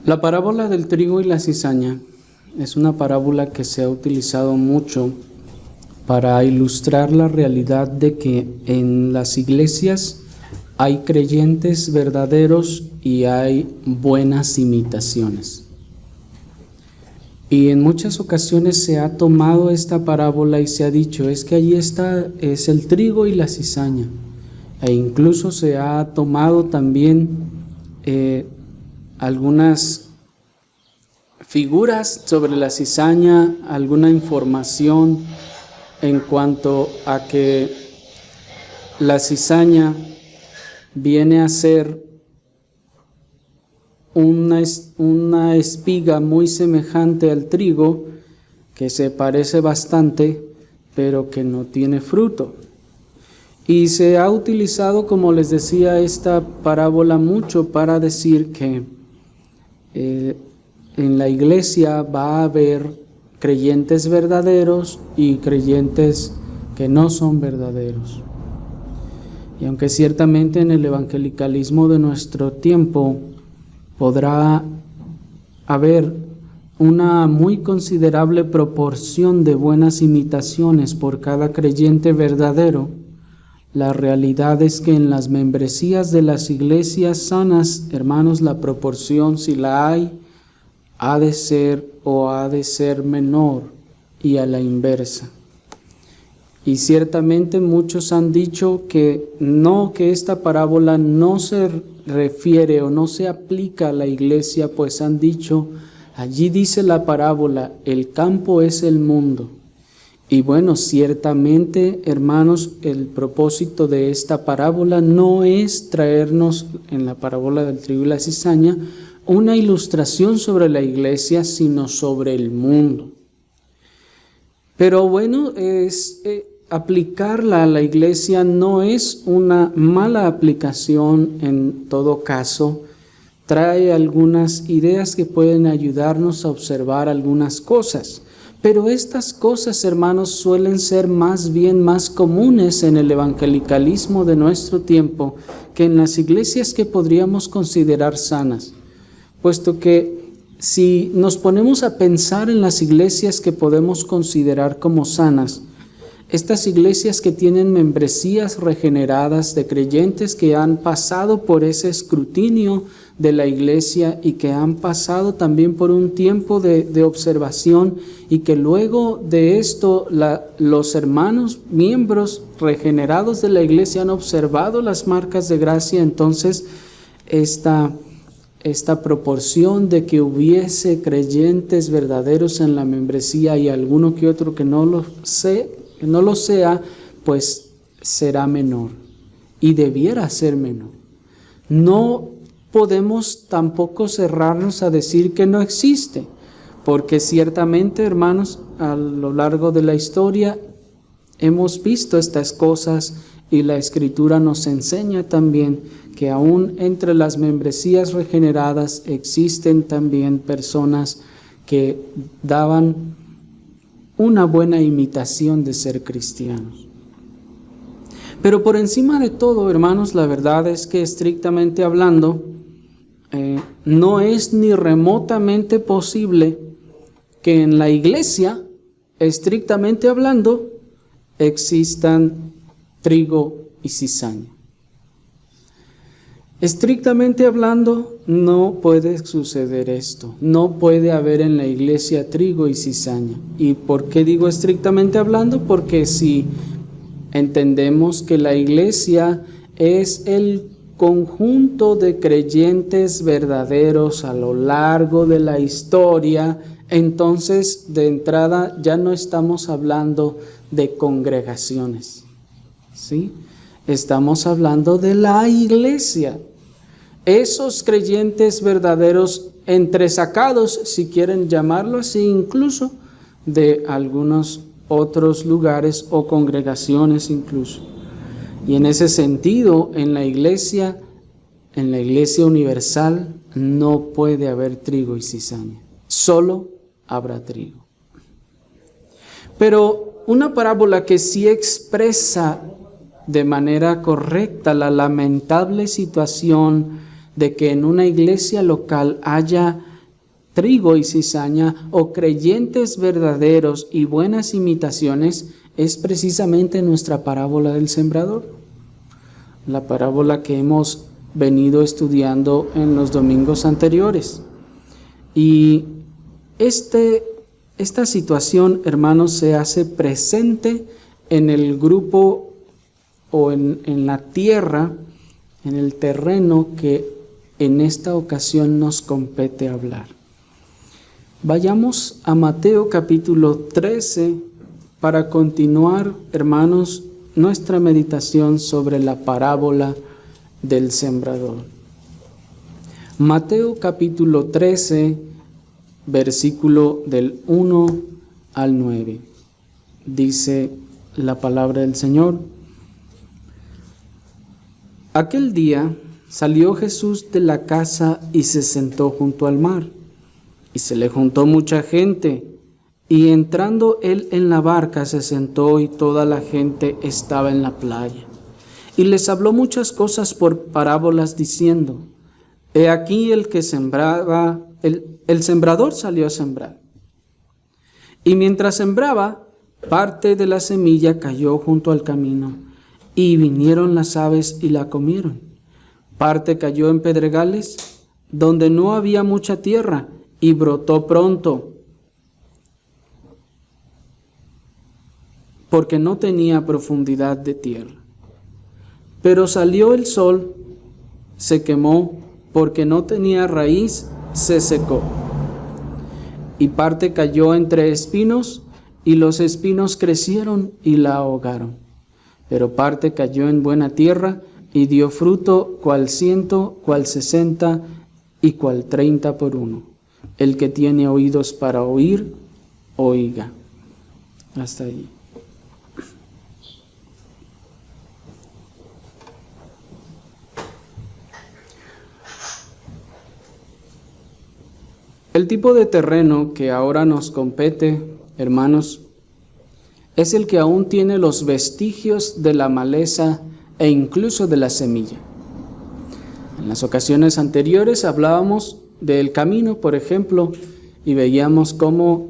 La parábola del trigo y la cizaña es una parábola que se ha utilizado mucho para ilustrar la realidad de que en las iglesias hay creyentes verdaderos y hay buenas imitaciones. Y en muchas ocasiones se ha tomado esta parábola y se ha dicho, es que allí es el trigo y la cizaña. E incluso se ha tomado también algunas figuras sobre la cizaña, alguna información en cuanto a que la cizaña viene a ser una espiga muy semejante al trigo, que se parece bastante, pero que no tiene fruto. Y se ha utilizado, como les decía, esta parábola mucho para decir que en la iglesia va a haber creyentes verdaderos y creyentes que no son verdaderos. Y aunque ciertamente en el evangelicalismo de nuestro tiempo podrá haber una muy considerable proporción de buenas imitaciones por cada creyente verdadero, la realidad es que en las membresías de las iglesias sanas, hermanos, la proporción, si la hay, ha de ser menor, y a la inversa. Y ciertamente muchos han dicho que esta parábola no se refiere o no se aplica a la iglesia, pues han dicho, allí dice la parábola, el campo es el mundo. Y bueno, ciertamente, hermanos, el propósito de esta parábola no es traernos, en la parábola del trigo y la cizaña, una ilustración sobre la iglesia, sino sobre el mundo. Pero bueno, aplicarla a la iglesia no es una mala aplicación en todo caso. Trae algunas ideas que pueden ayudarnos a observar algunas cosas. Pero estas cosas, hermanos, suelen ser más comunes en el evangelicalismo de nuestro tiempo que en las iglesias que podríamos considerar sanas. Puesto que si nos ponemos a pensar en las iglesias que podemos considerar como sanas, estas iglesias que tienen membresías regeneradas de creyentes que han pasado por ese escrutinio de la iglesia y que han pasado también por un tiempo de observación y que luego de esto los hermanos miembros regenerados de la iglesia han observado las marcas de gracia, entonces esta proporción de que hubiese creyentes verdaderos en la membresía y alguno que otro que no lo sea, pues será menor y debiera ser menor. No podemos tampoco cerrarnos a decir que no existe, porque ciertamente, hermanos, a lo largo de la historia hemos visto estas cosas y la Escritura nos enseña también que aún entre las membresías regeneradas existen también personas que daban una buena imitación de ser cristianos. Pero por encima de todo, hermanos, la verdad es que estrictamente hablando, no es ni remotamente posible que en la iglesia, estrictamente hablando, existan trigo y cizaña. Estrictamente hablando, no puede suceder esto. No puede haber en la iglesia trigo y cizaña. ¿Y por qué digo estrictamente hablando? Porque si entendemos que la iglesia es el conjunto de creyentes verdaderos a lo largo de la historia, entonces de entrada ya no estamos hablando de congregaciones, ¿sí? Estamos hablando de la iglesia. Esos creyentes verdaderos entresacados, si quieren llamarlo así, incluso de algunos otros lugares o congregaciones incluso. Y en ese sentido, en la iglesia universal, no puede haber trigo y cizaña. Solo habrá trigo. Pero una parábola que sí expresa de manera correcta la lamentable situación de que en una iglesia local haya trigo y cizaña, o creyentes verdaderos y buenas imitaciones, es precisamente nuestra parábola del sembrador. La parábola que hemos venido estudiando en los domingos anteriores. Y esta situación, hermanos, se hace presente en el grupo o en la tierra, en el terreno que en esta ocasión nos compete hablar. Vayamos a Mateo capítulo 13 para continuar, hermanos, nuestra meditación sobre la parábola del sembrador. Mateo capítulo 13, versículo del 1 al 9. Dice la palabra del Señor: Aquel día salió Jesús de la casa y se sentó junto al mar, y se le juntó mucha gente, y entrando él en la barca se sentó, y toda la gente estaba en la playa. Y les habló muchas cosas por parábolas, diciendo: He aquí el que sembraba, el sembrador salió a sembrar. Y mientras sembraba, parte de la semilla cayó junto al camino, y vinieron las aves y la comieron. Parte cayó en pedregales, donde no había mucha tierra, y brotó pronto, porque no tenía profundidad de tierra. Pero salió el sol, se quemó, porque no tenía raíz, se secó. Y parte cayó entre espinos, y los espinos crecieron y la ahogaron. Pero parte cayó en buena tierra, y dio fruto, cual 100, cual 60, y cual 30 por uno. El que tiene oídos para oír, oiga. Hasta ahí. El tipo de terreno que ahora nos compete, hermanos, es el que aún tiene los vestigios de la maleza e incluso de la semilla. En las ocasiones anteriores hablábamos del camino, por ejemplo, y veíamos cómo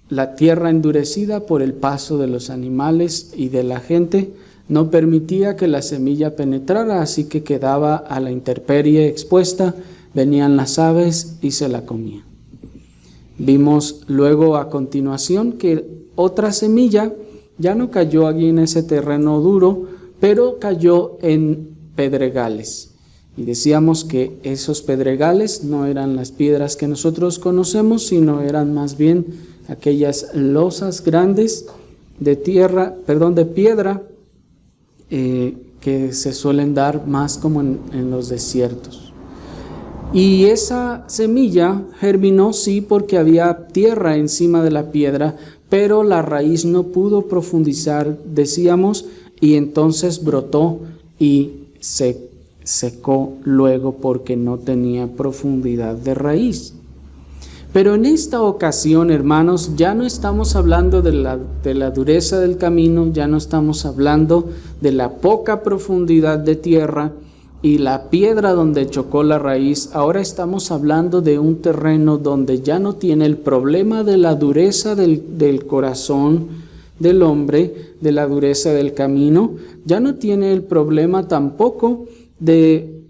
la tierra endurecida por el paso de los animales y de la gente no permitía que la semilla penetrara, así que quedaba a la intemperie expuesta, venían las aves y se la comían. Vimos luego a continuación que otra semilla ya no cayó allí en ese terreno duro, pero cayó en pedregales. Y decíamos que esos pedregales no eran las piedras que nosotros conocemos, sino eran más bien aquellas losas grandes de piedra que se suelen dar más como en los desiertos. Y esa semilla germinó, sí, porque había tierra encima de la piedra, pero la raíz no pudo profundizar, decíamos, y entonces brotó y se secó luego porque no tenía profundidad de raíz. Pero en esta ocasión, hermanos, ya no estamos hablando de la dureza del camino, ya no estamos hablando de la poca profundidad de tierra y la piedra donde chocó la raíz. Ahora estamos hablando de un terreno donde ya no tiene el problema de la dureza del corazón del hombre, de la dureza del camino, ya no tiene el problema tampoco de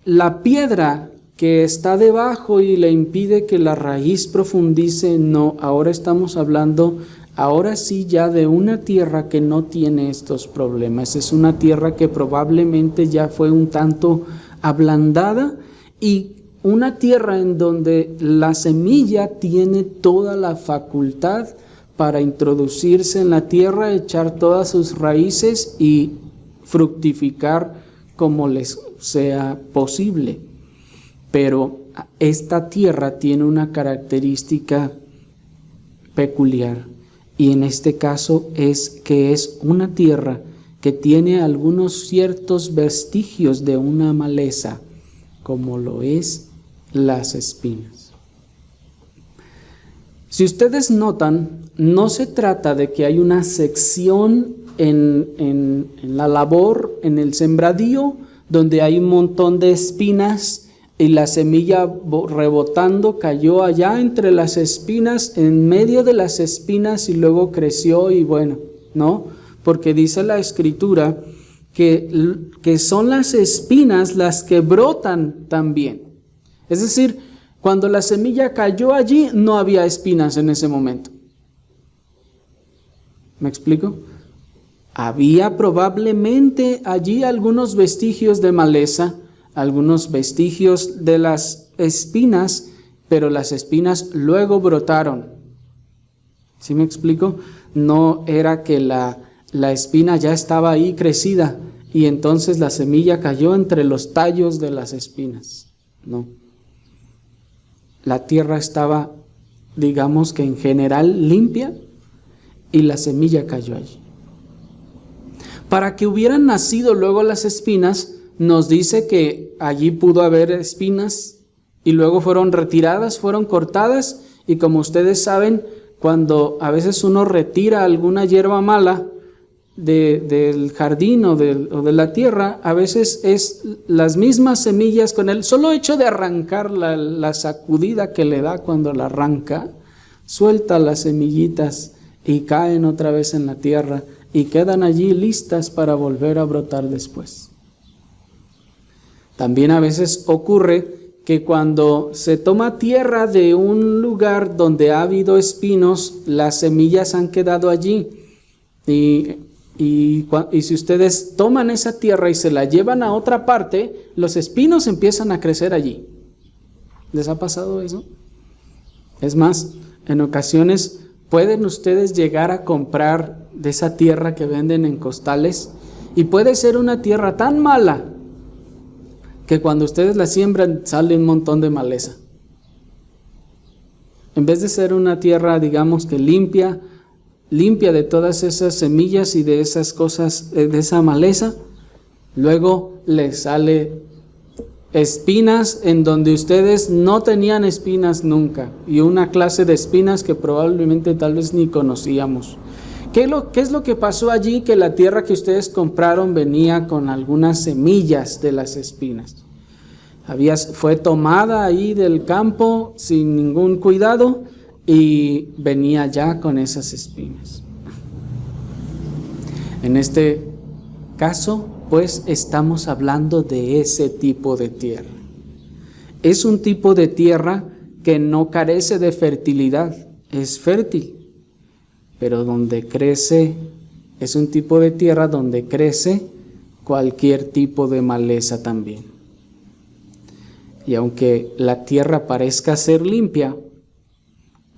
la piedra que está debajo y le impide que la raíz profundice. No, ahora estamos hablando, ahora sí, ya de una tierra que no tiene estos problemas. Es una tierra que probablemente ya fue un tanto ablandada y una tierra en donde la semilla tiene toda la facultad para introducirse en la tierra, echar todas sus raíces y fructificar como les sea posible. Pero esta tierra tiene una característica peculiar, y en este caso es que es una tierra que tiene algunos ciertos vestigios de una maleza, como lo es las espinas. Si ustedes notan, no se trata de que hay una sección en la labor, en el sembradío, donde hay un montón de espinas y la semilla rebotando cayó allá entre las espinas, en medio de las espinas, y luego creció y bueno, ¿no? Porque dice la Escritura que son las espinas las que brotan también. Es decir, cuando la semilla cayó allí, no había espinas en ese momento. ¿Me explico? Había probablemente allí algunos vestigios de maleza, algunos vestigios de las espinas, pero las espinas luego brotaron. ¿Sí me explico? No era que la espina ya estaba ahí crecida y entonces la semilla cayó entre los tallos de las espinas. No. La tierra estaba, digamos que en general, limpia y la semilla cayó allí. Para que hubieran nacido luego las espinas, nos dice que allí pudo haber espinas y luego fueron retiradas, fueron cortadas, y como ustedes saben, cuando a veces uno retira alguna hierba mala del jardín o de la tierra, a veces es las mismas semillas, con el solo hecho de arrancar, la sacudida que le da cuando la arranca, suelta las semillitas y caen otra vez en la tierra y quedan allí listas para volver a brotar después. También a veces ocurre que cuando se toma tierra de un lugar donde ha habido espinos, las semillas han quedado allí. Y si ustedes toman esa tierra y se la llevan a otra parte, los espinos empiezan a crecer allí. ¿Les ha pasado eso? Es más, en ocasiones pueden ustedes llegar a comprar de esa tierra que venden en costales, y puede ser una tierra tan mala que cuando ustedes la siembran sale un montón de maleza. En vez de ser una tierra, digamos que limpia de todas esas semillas y de esas cosas, de esa maleza, luego les sale espinas en donde ustedes no tenían espinas nunca, y una clase de espinas que probablemente tal vez ni conocíamos. ¿Qué es lo que pasó allí? Que la tierra que ustedes compraron venía con algunas semillas de las espinas. Fue tomada ahí del campo sin ningún cuidado y venía ya con esas espinas. En este caso, pues, estamos hablando de ese tipo de tierra. Es un tipo de tierra que no carece de fertilidad, es fértil. Pero donde crece, es un tipo de tierra donde crece cualquier tipo de maleza también. Y aunque la tierra parezca ser limpia,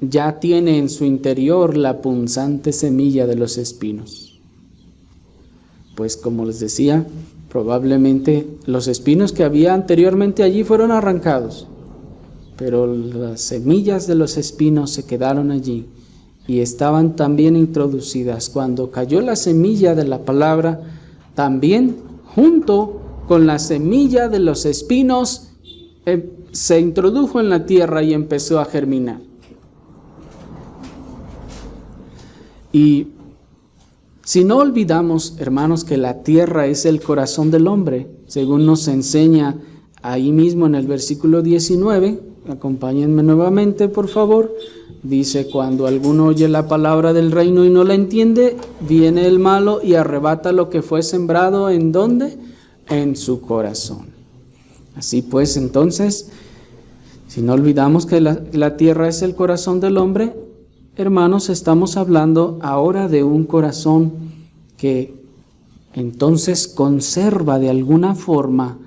ya tiene en su interior la punzante semilla de los espinos. Pues como les decía, probablemente los espinos que había anteriormente allí fueron arrancados, pero las semillas de los espinos se quedaron allí y estaban también introducidas. Cuando cayó la semilla de la palabra, también junto con la semilla de los espinos se introdujo en la tierra y empezó a germinar. Y si no olvidamos, hermanos, que la tierra es el corazón del hombre, según nos enseña ahí mismo en el versículo 19, acompáñenme nuevamente, por favor. Dice: cuando alguno oye la palabra del reino y no la entiende, viene el malo y arrebata lo que fue sembrado, ¿en dónde? En su corazón. Así pues, entonces, si no olvidamos que la tierra es el corazón del hombre, hermanos, estamos hablando ahora de un corazón que entonces conserva de alguna forma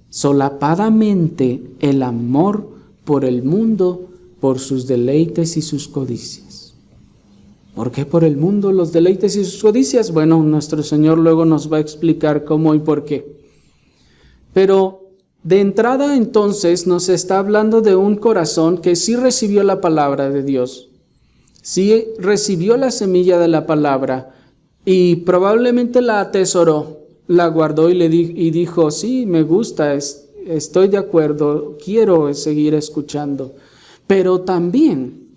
solapadamente el amor por el mundo, por sus deleites y sus codicias. ¿Por qué por el mundo, los deleites y sus codicias? Bueno, nuestro Señor luego nos va a explicar cómo y por qué. Pero de entrada entonces nos está hablando de un corazón que sí recibió la palabra de Dios, sí recibió la semilla de la palabra y probablemente la atesoró, la guardó y dijo: sí, me gusta, estoy de acuerdo, quiero seguir escuchando. Pero también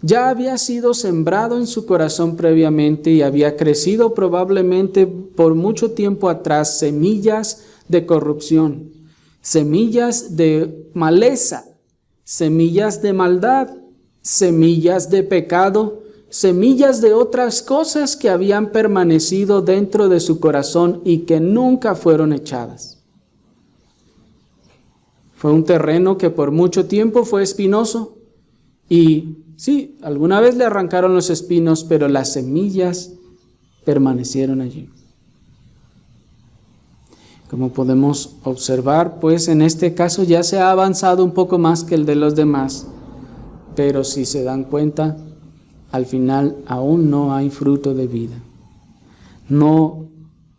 ya había sido sembrado en su corazón previamente y había crecido probablemente por mucho tiempo atrás semillas de corrupción, semillas de maleza, semillas de maldad, semillas de pecado, semillas de otras cosas que habían permanecido dentro de su corazón y que nunca fueron echadas. Fue un terreno que por mucho tiempo fue espinoso y sí, alguna vez le arrancaron los espinos, pero las semillas permanecieron allí. Como podemos observar, pues en este caso ya se ha avanzado un poco más que el de los demás, pero si se dan cuenta, al final aún no hay fruto de vida. No,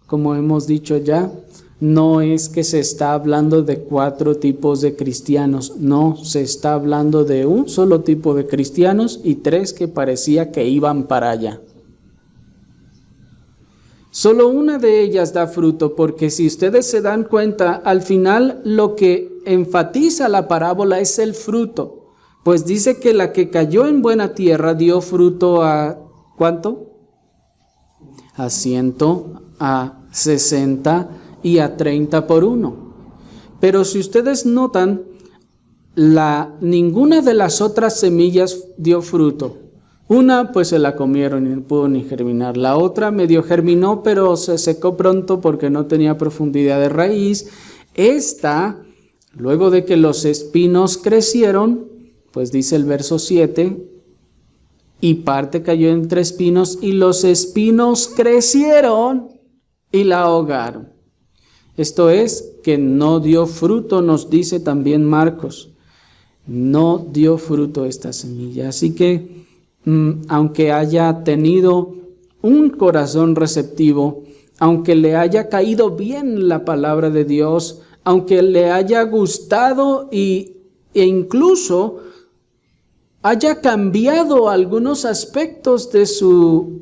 como hemos dicho ya, no es que se está hablando de 4 tipos de cristianos, no, se está hablando de un solo tipo de cristianos y 3 que parecía que iban para allá. Solo una de ellas da fruto, porque si ustedes se dan cuenta, al final lo que enfatiza la parábola es el fruto. Pues dice que la que cayó en buena tierra dio fruto a ¿cuánto? A 100, a 60 y a 30 por 1. Pero si ustedes notan, ninguna de las otras semillas dio fruto. Una pues se la comieron y no pudo ni germinar. La otra medio germinó, pero se secó pronto porque no tenía profundidad de raíz. Esta, luego de que los espinos crecieron, pues dice el verso 7, y parte cayó entre espinos, y los espinos crecieron y la ahogaron. Esto es, que no dio fruto, nos dice también Marcos. No dio fruto esta semilla. Así que, aunque haya tenido un corazón receptivo, aunque le haya caído bien la palabra de Dios, aunque le haya gustado e incluso haya cambiado algunos aspectos de su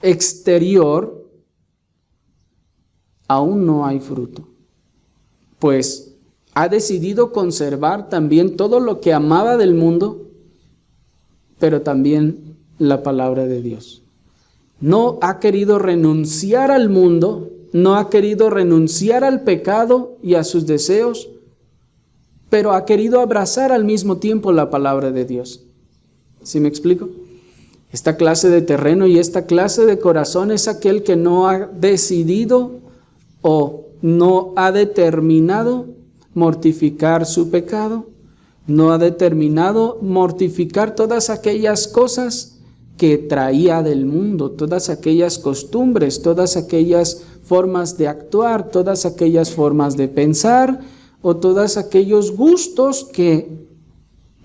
exterior, aún no hay fruto, pues ha decidido conservar también todo lo que amaba del mundo, pero también la palabra de Dios. No ha querido renunciar al mundo, no ha querido renunciar al pecado y a sus deseos, pero ha querido abrazar al mismo tiempo la palabra de Dios. ¿Sí me explico? Esta clase de terreno y esta clase de corazón es aquel que no ha decidido o no ha determinado mortificar su pecado, no ha determinado mortificar todas aquellas cosas que traía del mundo, todas aquellas costumbres, todas aquellas formas de actuar, todas aquellas formas de pensar o todos aquellos gustos que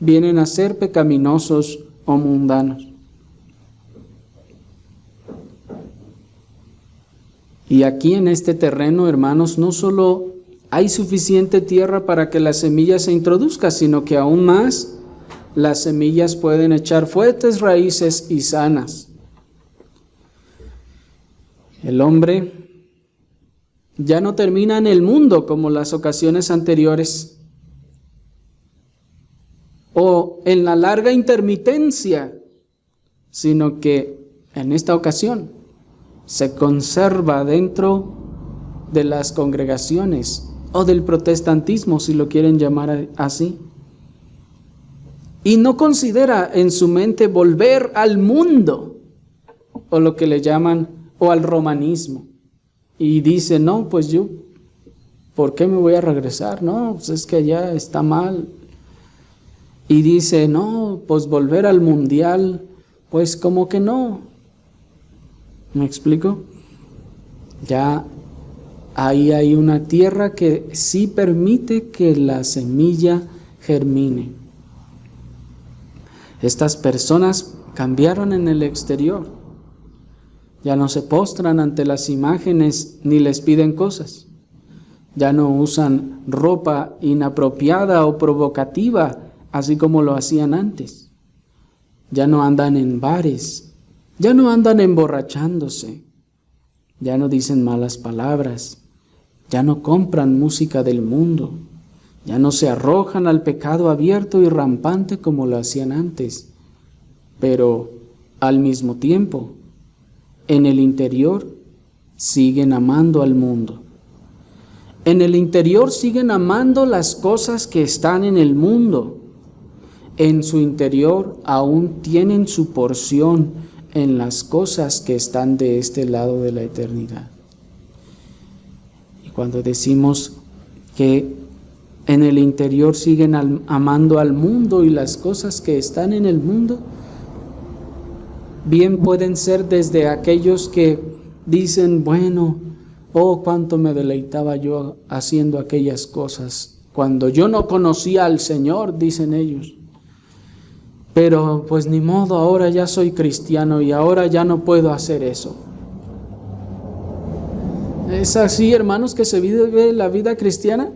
vienen a ser pecaminosos o mundanos. Y aquí en este terreno, hermanos, no solo hay suficiente tierra para que la semilla se introduzca, sino que aún más las semillas pueden echar fuertes raíces y sanas. El hombre ya no termina en el mundo como las ocasiones anteriores, o en la larga intermitencia, sino que en esta ocasión se conserva dentro de las congregaciones o del protestantismo, si lo quieren llamar así. Y no considera en su mente volver al mundo, o lo que le llaman, o al romanismo. Y dice, no, pues yo, ¿por qué me voy a regresar? No, pues es que allá está mal. Y dice, no, pues volver al mundial, pues como que no. ¿Me explico? Ya ahí hay una tierra que sí permite que la semilla germine. Estas personas cambiaron en el exterior. Ya no se postran ante las imágenes ni les piden cosas. Ya no usan ropa inapropiada o provocativa, así como lo hacían antes. Ya no andan en bares. Ya no andan emborrachándose. Ya no dicen malas palabras. Ya no compran música del mundo. Ya no se arrojan al pecado abierto y rampante como lo hacían antes. Pero al mismo tiempo, en el interior, siguen amando al mundo. En el interior siguen amando las cosas que están en el mundo. En su interior aún tienen su porción en las cosas que están de este lado de la eternidad. Y cuando decimos que en el interior siguen amando al mundo y las cosas que están en el mundo, bien pueden ser desde aquellos que dicen, bueno, oh, cuánto me deleitaba yo haciendo aquellas cosas cuando yo no conocía al Señor, dicen ellos. Pero pues ni modo, ahora ya soy cristiano y ahora ya no puedo hacer eso. ¿Es así, hermanos, que se vive la vida cristiana?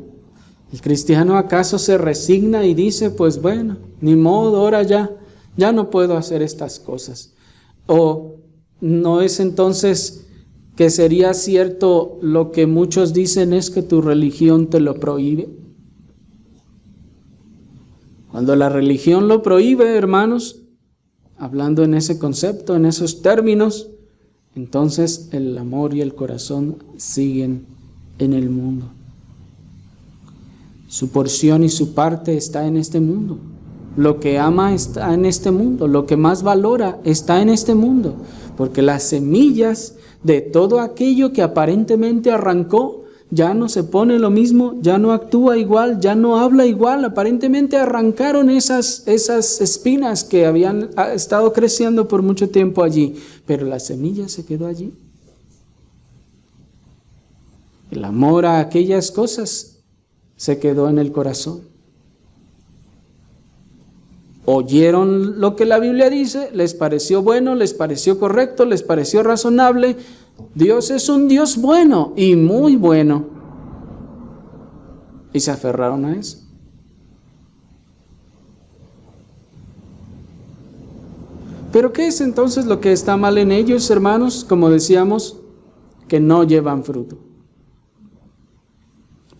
¿El cristiano acaso se resigna y dice, pues bueno, ni modo, ahora ya no puedo hacer estas cosas? ¿O no es entonces que sería cierto lo que muchos dicen es que tu religión te lo prohíbe? Cuando la religión lo prohíbe, hermanos, hablando en ese concepto, en esos términos, entonces el amor y el corazón siguen en el mundo. Su porción y su parte está en este mundo. Lo que ama está en este mundo. Lo que más valora está en este mundo. Porque las semillas de todo aquello que aparentemente arrancó, ya no se pone lo mismo, ya no actúa igual, ya no habla igual. Aparentemente arrancaron esas espinas que habían estado creciendo por mucho tiempo allí. Pero la semilla se quedó allí. El amor a aquellas cosas se quedó en el corazón. Oyeron lo que la Biblia dice, les pareció bueno, les pareció correcto, les pareció razonable. Dios es un Dios bueno y muy bueno. Y se aferraron a eso. ¿Pero qué es entonces lo que está mal en ellos, hermanos? Como decíamos, que no llevan fruto.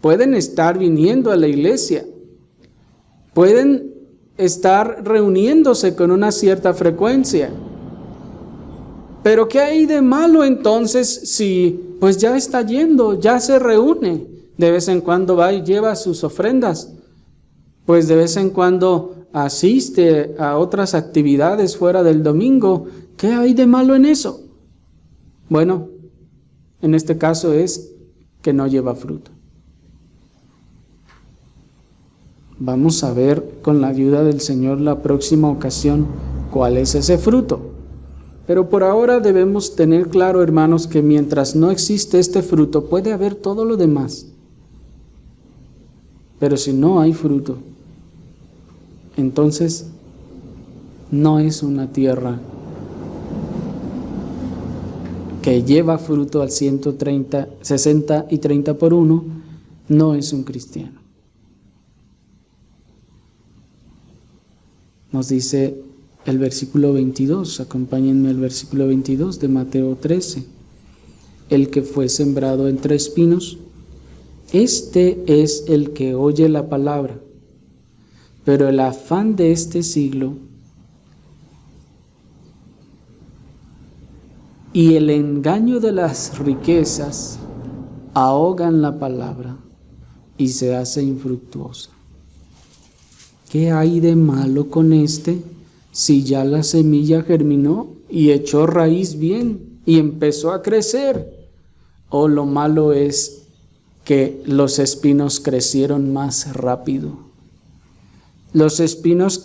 Pueden estar viniendo a la iglesia, pueden estar reuniéndose con una cierta frecuencia. Pero ¿qué hay de malo entonces si pues ya está yendo, ya se reúne? De vez en cuando va y lleva sus ofrendas, pues de vez en cuando asiste a otras actividades fuera del domingo. ¿Qué hay de malo en eso? Bueno, en este caso es que no lleva fruto. Vamos a ver con la ayuda del Señor la próxima ocasión cuál es ese fruto. Pero por ahora debemos tener claro, hermanos, que mientras no existe este fruto, puede haber todo lo demás. Pero si no hay fruto, entonces no es una tierra que lleva fruto al 130, 60 y 30 por 1, no es un cristiano. Nos dice el versículo 22, acompáñenme al versículo 22 de Mateo 13. El que fue sembrado entre espinos, este es el que oye la palabra, pero el afán de este siglo y el engaño de las riquezas ahogan la palabra y se hace infructuosa. ¿Qué hay de malo con este si ya la semilla germinó y echó raíz bien y empezó a crecer? ¿O lo malo es que los espinos crecieron más rápido? Los espinos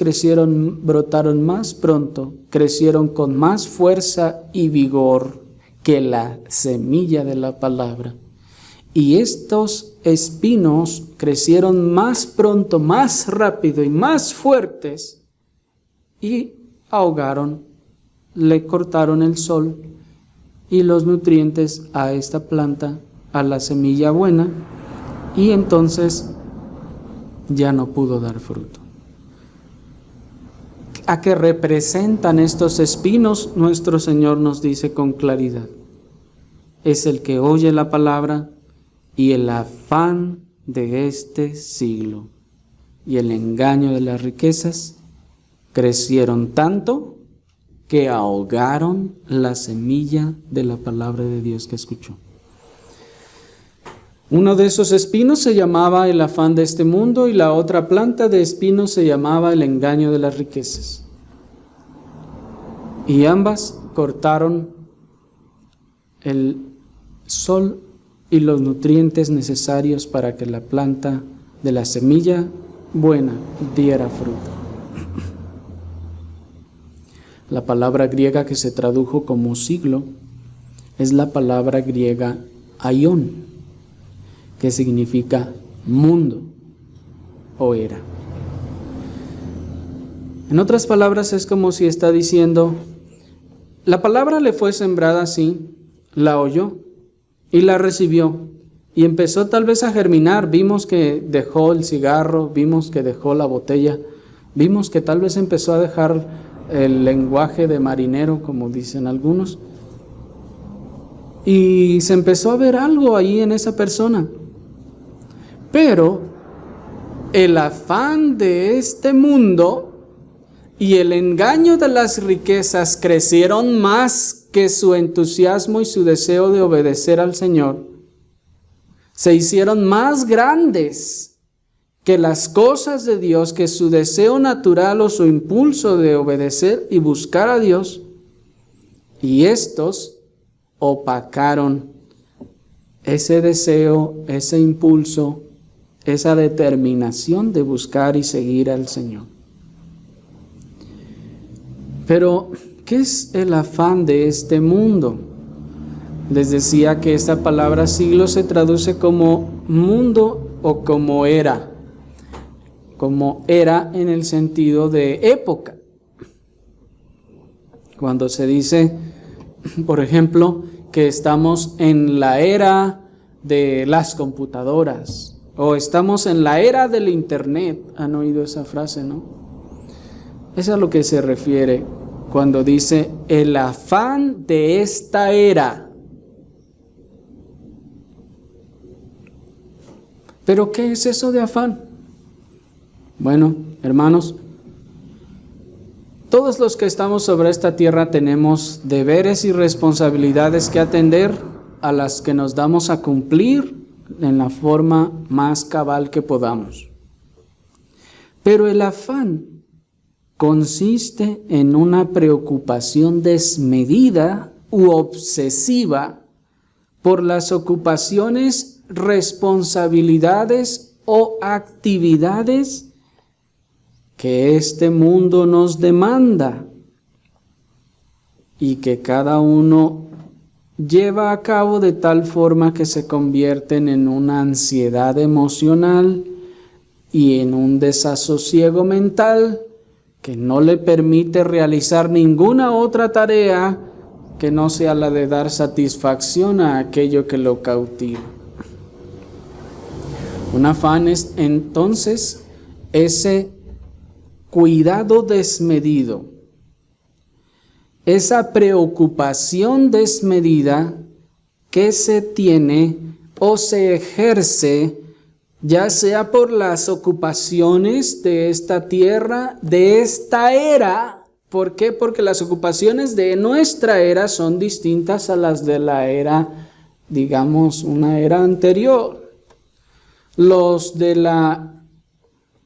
brotaron más pronto, crecieron con más fuerza y vigor que la semilla de la palabra. Y estos espinos crecieron más pronto, más rápido y más fuertes y ahogaron, le cortaron el sol y los nutrientes a esta planta, a la semilla buena, y entonces ya no pudo dar fruto. ¿A qué representan estos espinos? Nuestro Señor nos dice con claridad: es el que oye la palabra y el afán de este siglo y el engaño de las riquezas crecieron tanto que ahogaron la semilla de la palabra de Dios que escuchó. Uno de esos espinos se llamaba el afán de este mundo y la otra planta de espinos se llamaba el engaño de las riquezas. Y ambas cortaron el sol y los nutrientes necesarios para que la planta de la semilla buena diera fruto. La palabra griega que se tradujo como siglo es la palabra griega aion, que significa mundo o era. En otras palabras, es como si está diciendo, la palabra le fue sembrada así, la oyó y la recibió y empezó tal vez a germinar. Vimos que dejó el cigarro, vimos que dejó la botella, vimos que tal vez empezó a dejar el lenguaje de marinero, como dicen algunos, y se empezó a ver algo ahí en esa persona. Pero el afán de este mundo y el engaño de las riquezas crecieron más que su entusiasmo y su deseo de obedecer al Señor. Se hicieron más grandes que las cosas de Dios, que su deseo natural o su impulso de obedecer y buscar a Dios. Y estos opacaron ese deseo, ese impulso, esa determinación de buscar y seguir al Señor. Pero, ¿qué es el afán de este mundo? Les decía que esta palabra siglo se traduce como mundo o como era en el sentido de época. Cuando se dice, por ejemplo, que estamos en la era de las computadoras o estamos en la era del internet, ¿han oído esa frase, no? Es a lo que se refiere cuando dice el afán de esta era. ¿Pero qué es eso de afán? Bueno, hermanos, todos los que estamos sobre esta tierra tenemos deberes y responsabilidades que atender, a las que nos damos a cumplir en la forma más cabal que podamos. Pero el afán consiste en una preocupación desmedida u obsesiva por las ocupaciones, responsabilidades o actividades que este mundo nos demanda y que cada uno lleva a cabo de tal forma que se convierten en una ansiedad emocional y en un desasosiego mental que no le permite realizar ninguna otra tarea que no sea la de dar satisfacción a aquello que lo cautiva. Un afán es entonces ese cuidado desmedido, esa preocupación desmedida que se tiene o se ejerce, ya sea por las ocupaciones de esta tierra, de esta era. ¿Por qué? Porque las ocupaciones de nuestra era son distintas a las de la era, digamos, una era anterior. Los de la,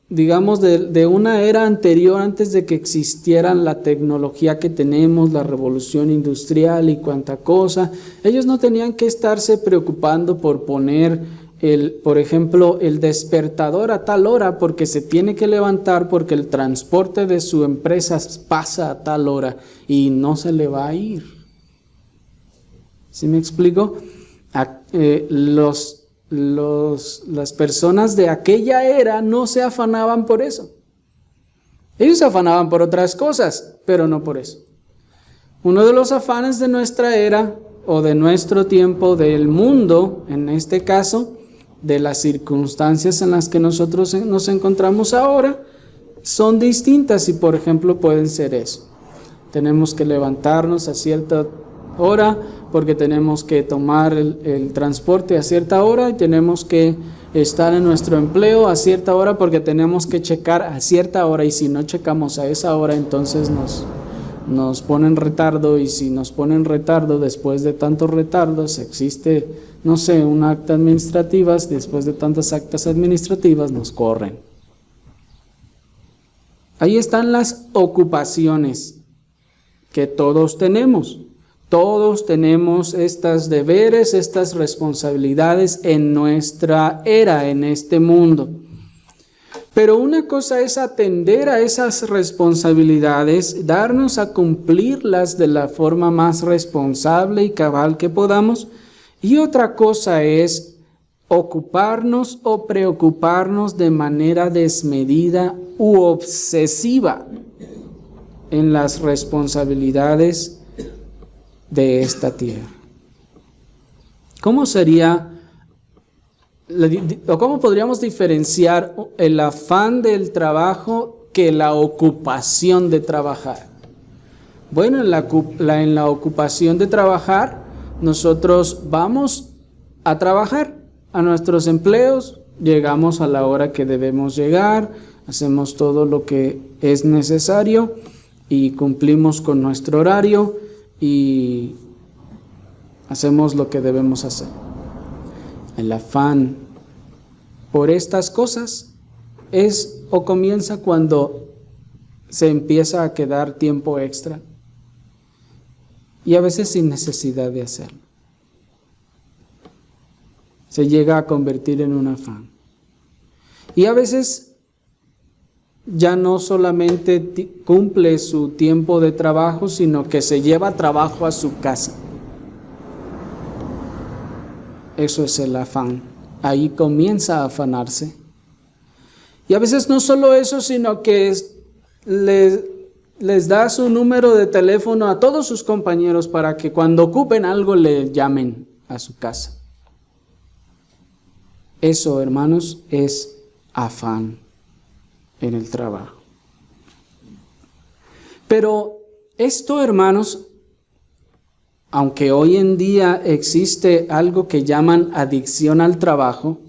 digamos, de una era anterior, antes de que existiera la tecnología que tenemos, la revolución industrial y cuanta cosa, ellos no tenían que estarse preocupando por poner por ejemplo, el despertador a tal hora porque se tiene que levantar porque el transporte de su empresa pasa a tal hora y no se le va a ir. ¿Sí me explico? Las personas de aquella era no se afanaban por eso. Ellos se afanaban por otras cosas, pero no por eso. Uno de los afanes de nuestra era o de nuestro tiempo, del mundo, en este caso, de las circunstancias en las que nosotros nos encontramos ahora, son distintas y, por ejemplo, pueden ser eso. Tenemos que levantarnos a cierta hora porque tenemos que tomar el transporte a cierta hora y tenemos que estar en nuestro empleo a cierta hora porque tenemos que checar a cierta hora, y si no checamos a esa hora, entonces nos ponen retardo, y si nos ponen retardo, después de tantos retardos existe no sé, un acta administrativa, después de tantas actas administrativas nos corren. Ahí están las ocupaciones que todos tenemos. Todos tenemos estos deberes, estas responsabilidades en nuestra era, en este mundo. Pero una cosa es atender a esas responsabilidades, darnos a cumplirlas de la forma más responsable y cabal que podamos. Y otra cosa es ocuparnos o preocuparnos de manera desmedida u obsesiva en las responsabilidades de esta tierra. ¿Cómo sería, o cómo podríamos diferenciar el afán del trabajo que la ocupación de trabajar? Bueno, en la ocupación de trabajar, nosotros vamos a trabajar a nuestros empleos, llegamos a la hora que debemos llegar, hacemos todo lo que es necesario y cumplimos con nuestro horario y hacemos lo que debemos hacer. El afán por estas cosas es o comienza cuando se empieza a quedar tiempo extra y a veces sin necesidad de hacerlo. Se llega a convertir en un afán. Y a veces ya no solamente cumple su tiempo de trabajo, sino que se lleva trabajo a su casa. Eso es el afán. Ahí comienza a afanarse. Y a veces no solo eso, sino que les da su número de teléfono a todos sus compañeros para que cuando ocupen algo le llamen a su casa. Eso, hermanos, es afán en el trabajo. Pero esto, hermanos, aunque hoy en día existe algo que llaman adicción al trabajo,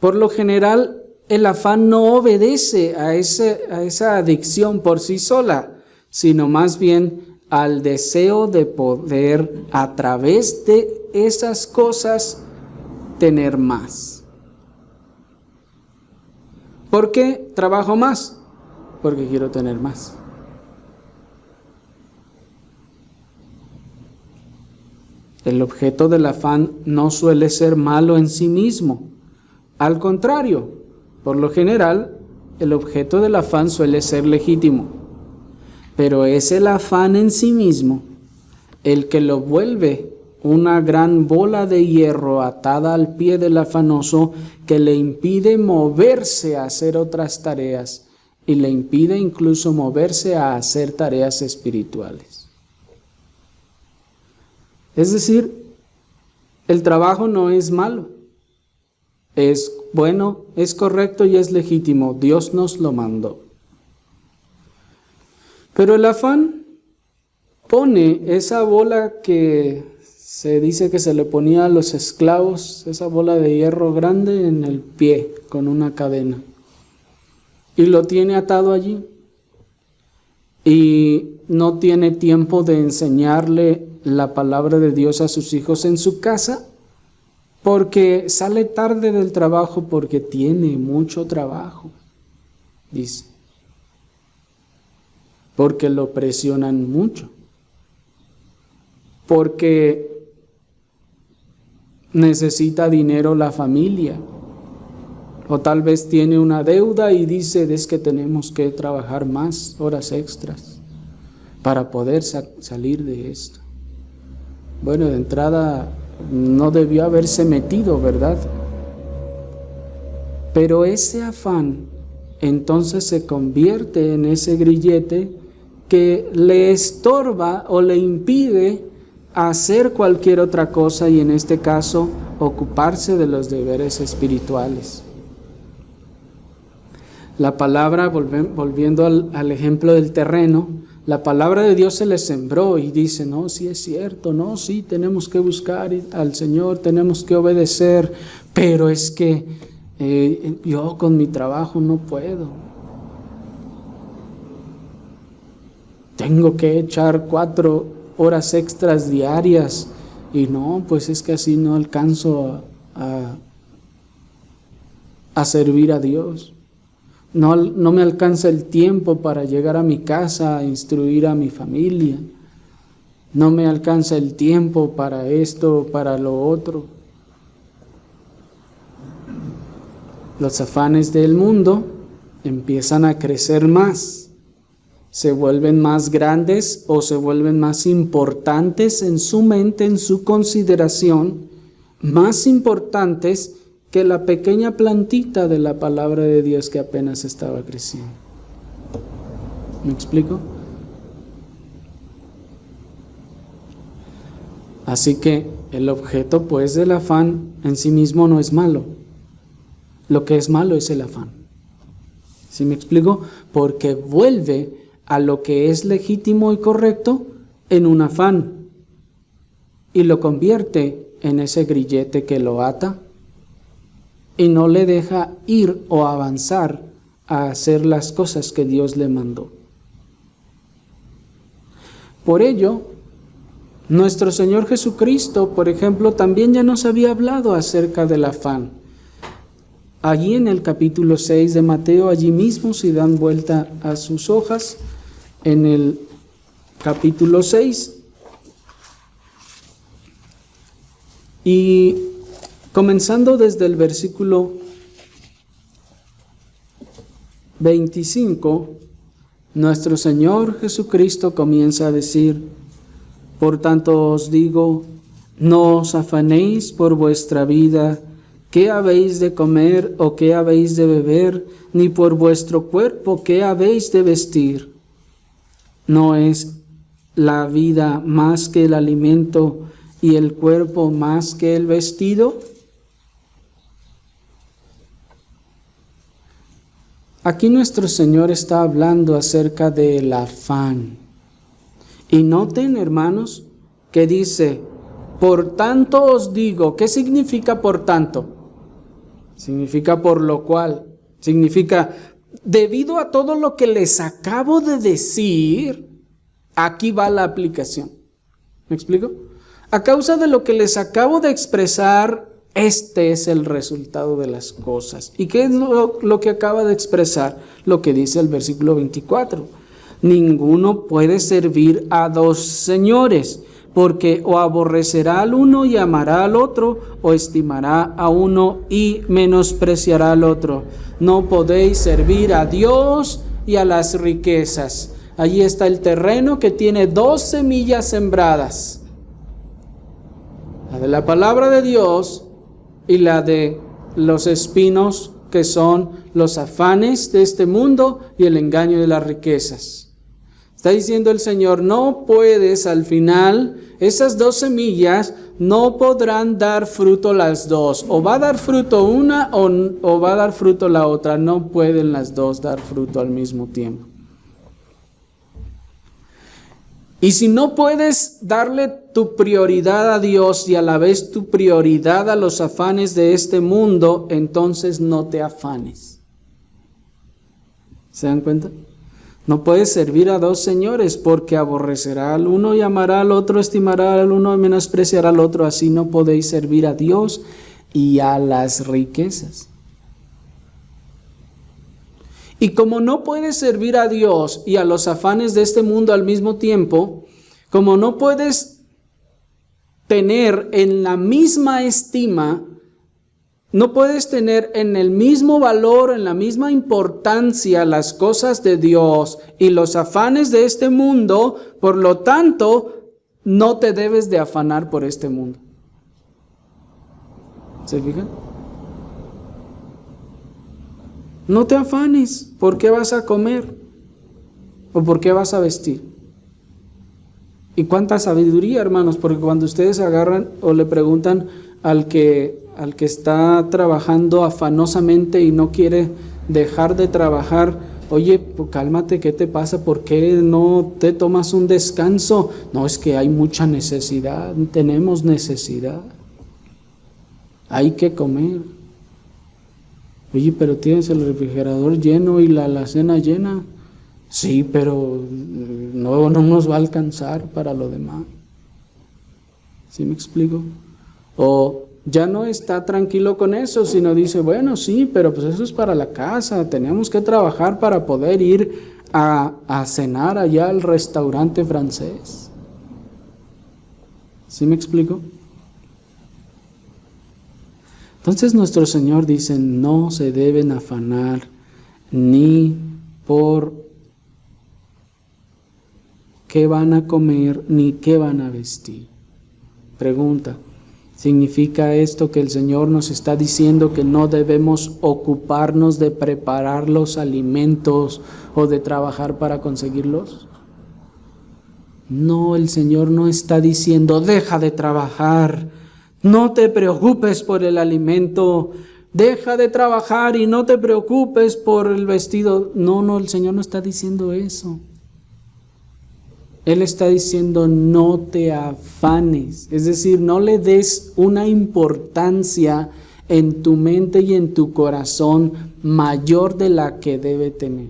por lo general el afán no obedece a esa adicción por sí sola, sino más bien al deseo de poder a través de esas cosas tener más. ¿Por qué trabajo más? Porque quiero tener más. El objeto del afán no suele ser malo en sí mismo. Al contrario, por lo general, el objeto del afán suele ser legítimo. Pero es el afán en sí mismo el que lo vuelve una gran bola de hierro atada al pie del afanoso que le impide moverse a hacer otras tareas y le impide incluso moverse a hacer tareas espirituales. Es decir, el trabajo no es malo, es bueno, es correcto y es legítimo. Dios nos lo mandó. Pero el afán pone esa bola que se dice que se le ponía a los esclavos, esa bola de hierro grande en el pie con una cadena. Y lo tiene atado allí. Y no tiene tiempo de enseñarle la palabra de Dios a sus hijos en su casa, porque sale tarde del trabajo porque tiene mucho trabajo, dice. Porque lo presionan mucho. Porque necesita dinero la familia, o tal vez tiene una deuda y dice, es que tenemos que trabajar más horas extras para poder salir de esto. Bueno, de entrada no debió haberse metido, ¿verdad? Pero ese afán entonces se convierte en ese grillete que le estorba o le impide hacer cualquier otra cosa y en este caso ocuparse de los deberes espirituales. La palabra, volviendo al ejemplo del terreno, la palabra de Dios se le sembró y dice, no, sí es cierto, no, sí tenemos que buscar al Señor, tenemos que obedecer, pero es que yo con mi trabajo no puedo. Tengo que echar 4 horas extras diarias y no, pues es que así no alcanzo a servir a Dios. No me alcanza el tiempo para llegar a mi casa a instruir a mi familia. No me alcanza el tiempo para esto, para lo otro. Los afanes del mundo empiezan a crecer más, se vuelven más grandes o se vuelven más importantes en su mente, en su consideración, más importantes que la pequeña plantita de la palabra de Dios que apenas estaba creciendo. ¿Me explico? Así que el objeto pues del afán en sí mismo no es malo. Lo que es malo es el afán. ¿Sí me explico? Porque vuelve a lo que es legítimo y correcto en un afán y lo convierte en ese grillete que lo ata y no le deja ir o avanzar a hacer las cosas que Dios le mandó. Por ello, nuestro Señor Jesucristo, por ejemplo, también ya nos había hablado acerca del afán. Allí en el capítulo 6 de Mateo, allí mismo, si dan vuelta a sus hojas, en el capítulo 6, y comenzando desde el versículo 25, nuestro Señor Jesucristo comienza a decir: por tanto os digo, no os afanéis por vuestra vida, qué habéis de comer o qué habéis de beber, ni por vuestro cuerpo, qué habéis de vestir. ¿No es la vida más que el alimento y el cuerpo más que el vestido? Aquí nuestro Señor está hablando acerca del afán. Y noten, hermanos, que dice, por tanto os digo. ¿Qué significa por tanto? Significa por lo cual. Significa, debido a todo lo que les acabo de decir, aquí va la aplicación. ¿Me explico? A causa de lo que les acabo de expresar, este es el resultado de las cosas. ¿Y qué es lo que acaba de expresar? Lo que dice el versículo 24. Ninguno puede servir a dos señores, porque o aborrecerá al uno y amará al otro, o estimará a uno y menospreciará al otro. No podéis servir a Dios y a las riquezas. Allí está el terreno que tiene 2 semillas sembradas: la de la palabra de Dios y la de los espinos, que son los afanes de este mundo y el engaño de las riquezas. Está diciendo el Señor, no puedes, al final, esas 2 semillas no podrán dar fruto las dos. O va a dar fruto una o va a dar fruto la otra. No pueden las dos dar fruto al mismo tiempo. Y si no puedes darle tu prioridad a Dios y a la vez tu prioridad a los afanes de este mundo, entonces no te afanes. ¿Se dan cuenta? No puedes servir a 2 señores, porque aborrecerá al uno y amará al otro, estimará al uno y menospreciará al otro. Así no podéis servir a Dios y a las riquezas. Y como no puedes servir a Dios y a los afanes de este mundo al mismo tiempo, como no puedes tener en la misma estima, no puedes tener en el mismo valor, en la misma importancia las cosas de Dios y los afanes de este mundo, por lo tanto, no te debes de afanar por este mundo. ¿Se fijan? No te afanes. ¿Por qué vas a comer? ¿O por qué vas a vestir? Y cuánta sabiduría, hermanos, porque cuando ustedes agarran o le preguntan al que está trabajando afanosamente y no quiere dejar de trabajar, oye, pues cálmate, ¿qué te pasa? ¿Por qué no te tomas un descanso? No, es que hay mucha necesidad, tenemos necesidad, hay que comer. Oye, pero tienes el refrigerador lleno y la alacena llena. Sí, pero no nos va a alcanzar para lo demás. ¿Sí me explico? O ya no está tranquilo con eso, sino dice, bueno, sí, pero pues eso es para la casa, tenemos que trabajar para poder ir a cenar allá al restaurante francés. ¿Sí me explico? Entonces nuestro Señor dice, no se deben afanar ni por qué van a comer ni qué van a vestir. Pregunta, ¿significa esto que el Señor nos está diciendo que no debemos ocuparnos de preparar los alimentos o de trabajar para conseguirlos? No, el Señor no está diciendo, deja de trabajar, no te preocupes por el alimento, deja de trabajar y no te preocupes por el vestido. No, el Señor no está diciendo eso. Él está diciendo, no te afanes, es decir, no le des una importancia en tu mente y en tu corazón mayor de la que debe tener.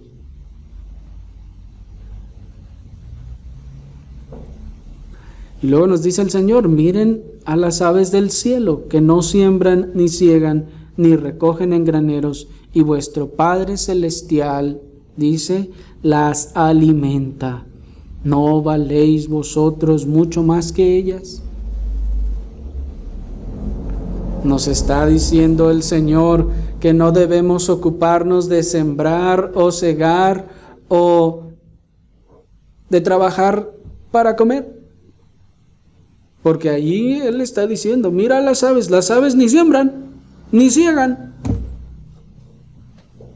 Y luego nos dice el Señor, miren a las aves del cielo, que no siembran, ni ciegan, ni recogen en graneros, y vuestro Padre Celestial, dice, las alimenta. ¿No valéis vosotros mucho más que ellas? Nos está diciendo el Señor que no debemos ocuparnos de sembrar o cegar o de trabajar para comer. Porque allí Él está diciendo, mira las aves ni siembran, ni ciegan.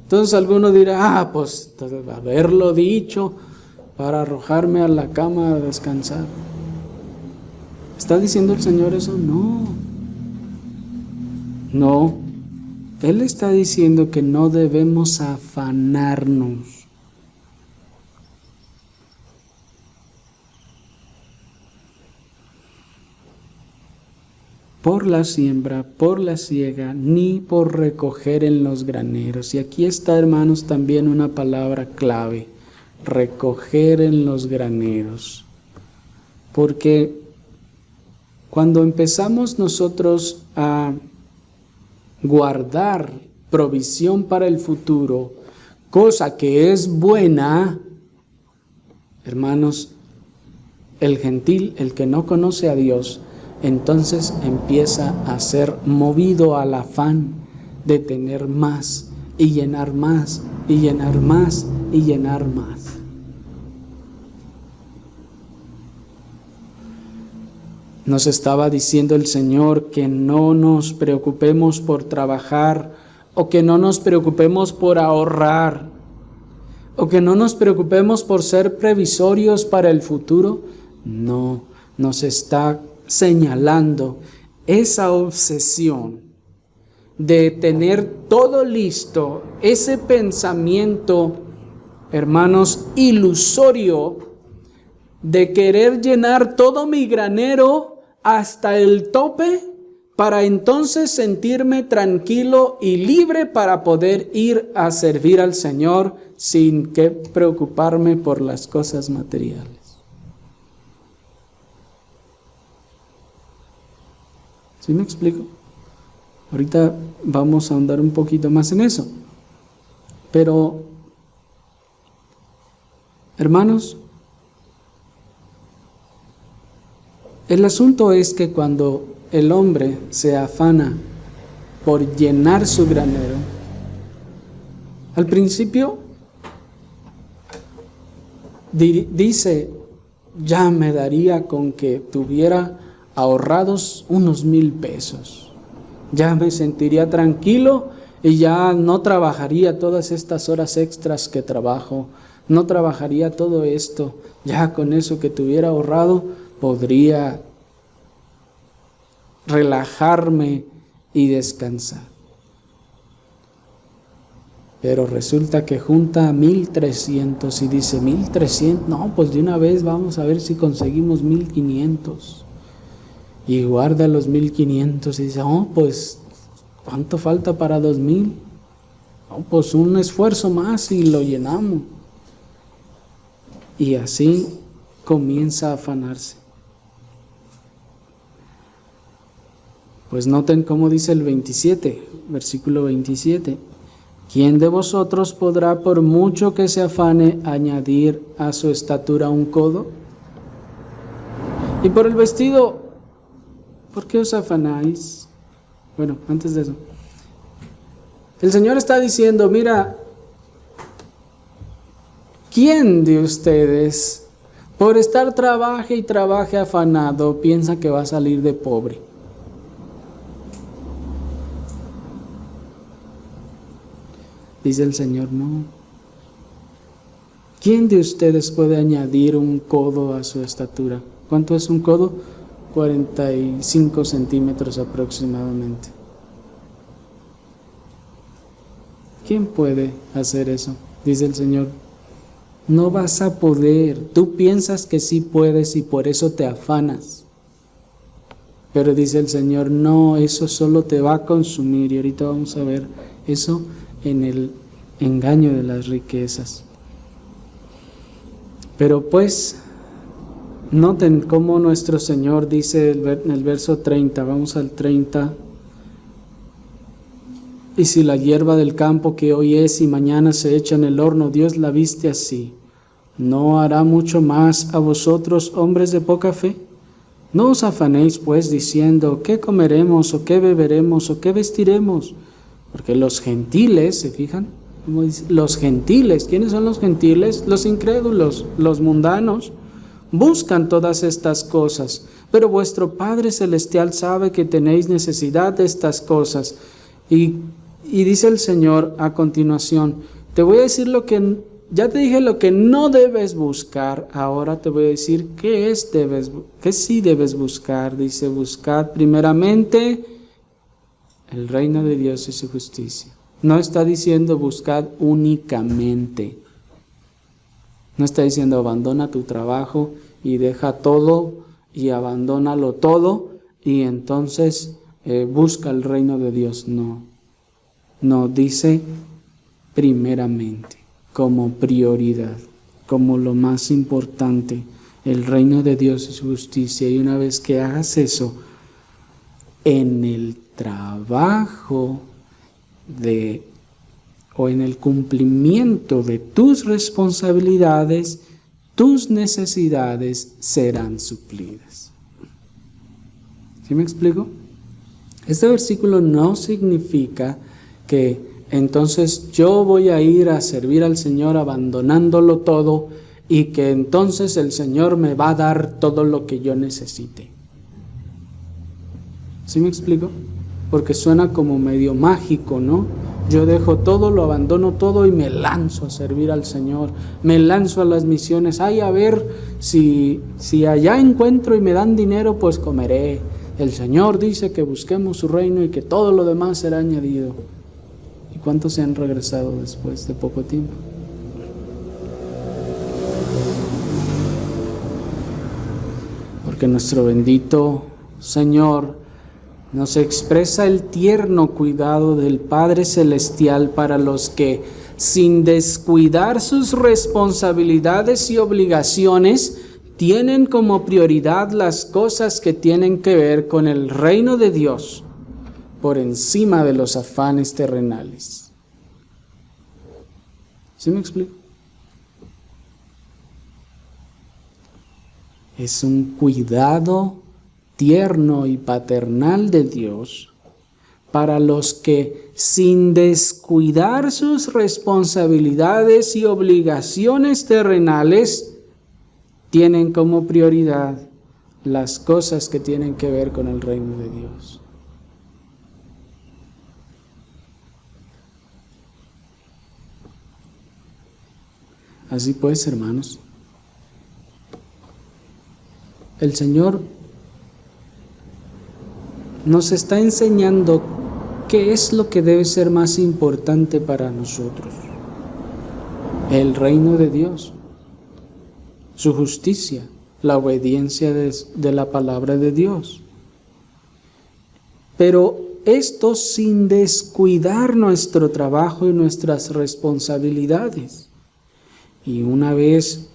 Entonces alguno dirá, pues haberlo dicho para arrojarme a la cama a descansar. ¿Está diciendo el Señor eso? No. Él está diciendo que no debemos afanarnos. Por la siembra, por la siega, ni por recoger en los graneros. Y aquí está, hermanos, también una palabra clave. Recoger en los graneros, porque cuando empezamos nosotros a guardar provisión para el futuro, cosa que es buena, hermanos, el gentil, el que no conoce a Dios, entonces empieza a ser movido al afán de tener más y llenar más y llenar más y llenar más. Nos estaba diciendo el Señor que no nos preocupemos por trabajar, o que no nos preocupemos por ahorrar, o que no nos preocupemos por ser previsorios para el futuro. No, nos está señalando esa obsesión de tener todo listo, ese pensamiento, hermanos, ilusorio de querer llenar todo mi granero hasta el tope para entonces sentirme tranquilo y libre para poder ir a servir al Señor sin que preocuparme por las cosas materiales. ¿Sí me explico? Ahorita vamos a ahondar un poquito más en eso. Pero, hermanos, el asunto es que cuando el hombre se afana por llenar su granero, al principio dice, ya me daría con que tuviera ahorrados unos 1,000 pesos. Ya me sentiría tranquilo y ya no trabajaría todas estas horas extras que trabajo, no trabajaría todo esto. Ya con eso que tuviera ahorrado podría relajarme y descansar. Pero resulta que junta 1,300 y dice, 1,300, no, pues de una vez vamos a ver si conseguimos 1,500. Y guarda los 1,500 y dice, oh, pues, ¿cuánto falta para 2,000? Oh, pues un esfuerzo más y lo llenamos. Y así comienza a afanarse. Pues noten cómo dice el 27, versículo 27. ¿Quién de vosotros podrá, por mucho que se afane, añadir a su estatura un codo? Y por el vestido, ¿por qué os afanáis? Bueno, antes de eso, el Señor está diciendo, mira, ¿quién de ustedes, por estar trabaje y trabaje afanado, piensa que va a salir de pobre? Dice el Señor, no. ¿Quién de ustedes puede añadir un codo a su estatura? ¿Cuánto es un codo? 45 centímetros aproximadamente. ¿Quién puede hacer eso? Dice el Señor. No vas a poder. Tú piensas que sí puedes y por eso te afanas. Pero dice el Señor, no, eso solo te va a consumir. Y ahorita vamos a ver eso en el engaño de las riquezas. Pero pues, noten cómo nuestro Señor dice en el verso 30, vamos al 30. Y si la hierba del campo que hoy es y mañana se echa en el horno, Dios la viste así, ¿no hará mucho más a vosotros, hombres de poca fe? No os afanéis pues diciendo, ¿qué comeremos o qué beberemos o qué vestiremos? Porque los gentiles, ¿se fijan? ¿Cómo dice? Los gentiles, ¿quiénes son los gentiles? Los incrédulos, los mundanos, buscan todas estas cosas, pero vuestro Padre Celestial sabe que tenéis necesidad de estas cosas. Y dice el Señor a continuación, te voy a decir ya te dije lo que no debes buscar, ahora te voy a decir qué sí debes buscar. Dice, buscad primeramente el reino de Dios y su justicia. No está diciendo buscad únicamente. No está diciendo abandona tu trabajo y deja todo y abandónalo todo y entonces busca el reino de Dios. No, dice primeramente, como prioridad, como lo más importante, el reino de Dios y su justicia. Y una vez que hagas eso, en el trabajo o en el cumplimiento de tus responsabilidades, tus necesidades serán suplidas. ¿Sí me explico? Este versículo no significa que entonces yo voy a ir a servir al Señor abandonándolo todo y que entonces el Señor me va a dar todo lo que yo necesite. ¿Sí me explico? Porque suena como medio mágico, ¿no? Yo dejo todo, lo abandono todo y me lanzo a servir al Señor. Me lanzo a las misiones. Ay, a ver, si allá encuentro y me dan dinero, pues comeré. El Señor dice que busquemos su reino y que todo lo demás será añadido. ¿Y cuántos se han regresado después de poco tiempo? Porque nuestro bendito Señor nos expresa el tierno cuidado del Padre Celestial para los que, sin descuidar sus responsabilidades y obligaciones, tienen como prioridad las cosas que tienen que ver con el reino de Dios por encima de los afanes terrenales. ¿Sí me explico? Es un cuidado tierno y paternal de Dios para los que, sin descuidar sus responsabilidades y obligaciones terrenales, tienen como prioridad las cosas que tienen que ver con el reino de Dios. Así pues, hermanos, el Señor nos está enseñando qué es lo que debe ser más importante para nosotros. El reino de Dios, su justicia, la obediencia de la palabra de Dios. Pero esto sin descuidar nuestro trabajo y nuestras responsabilidades. Y una vez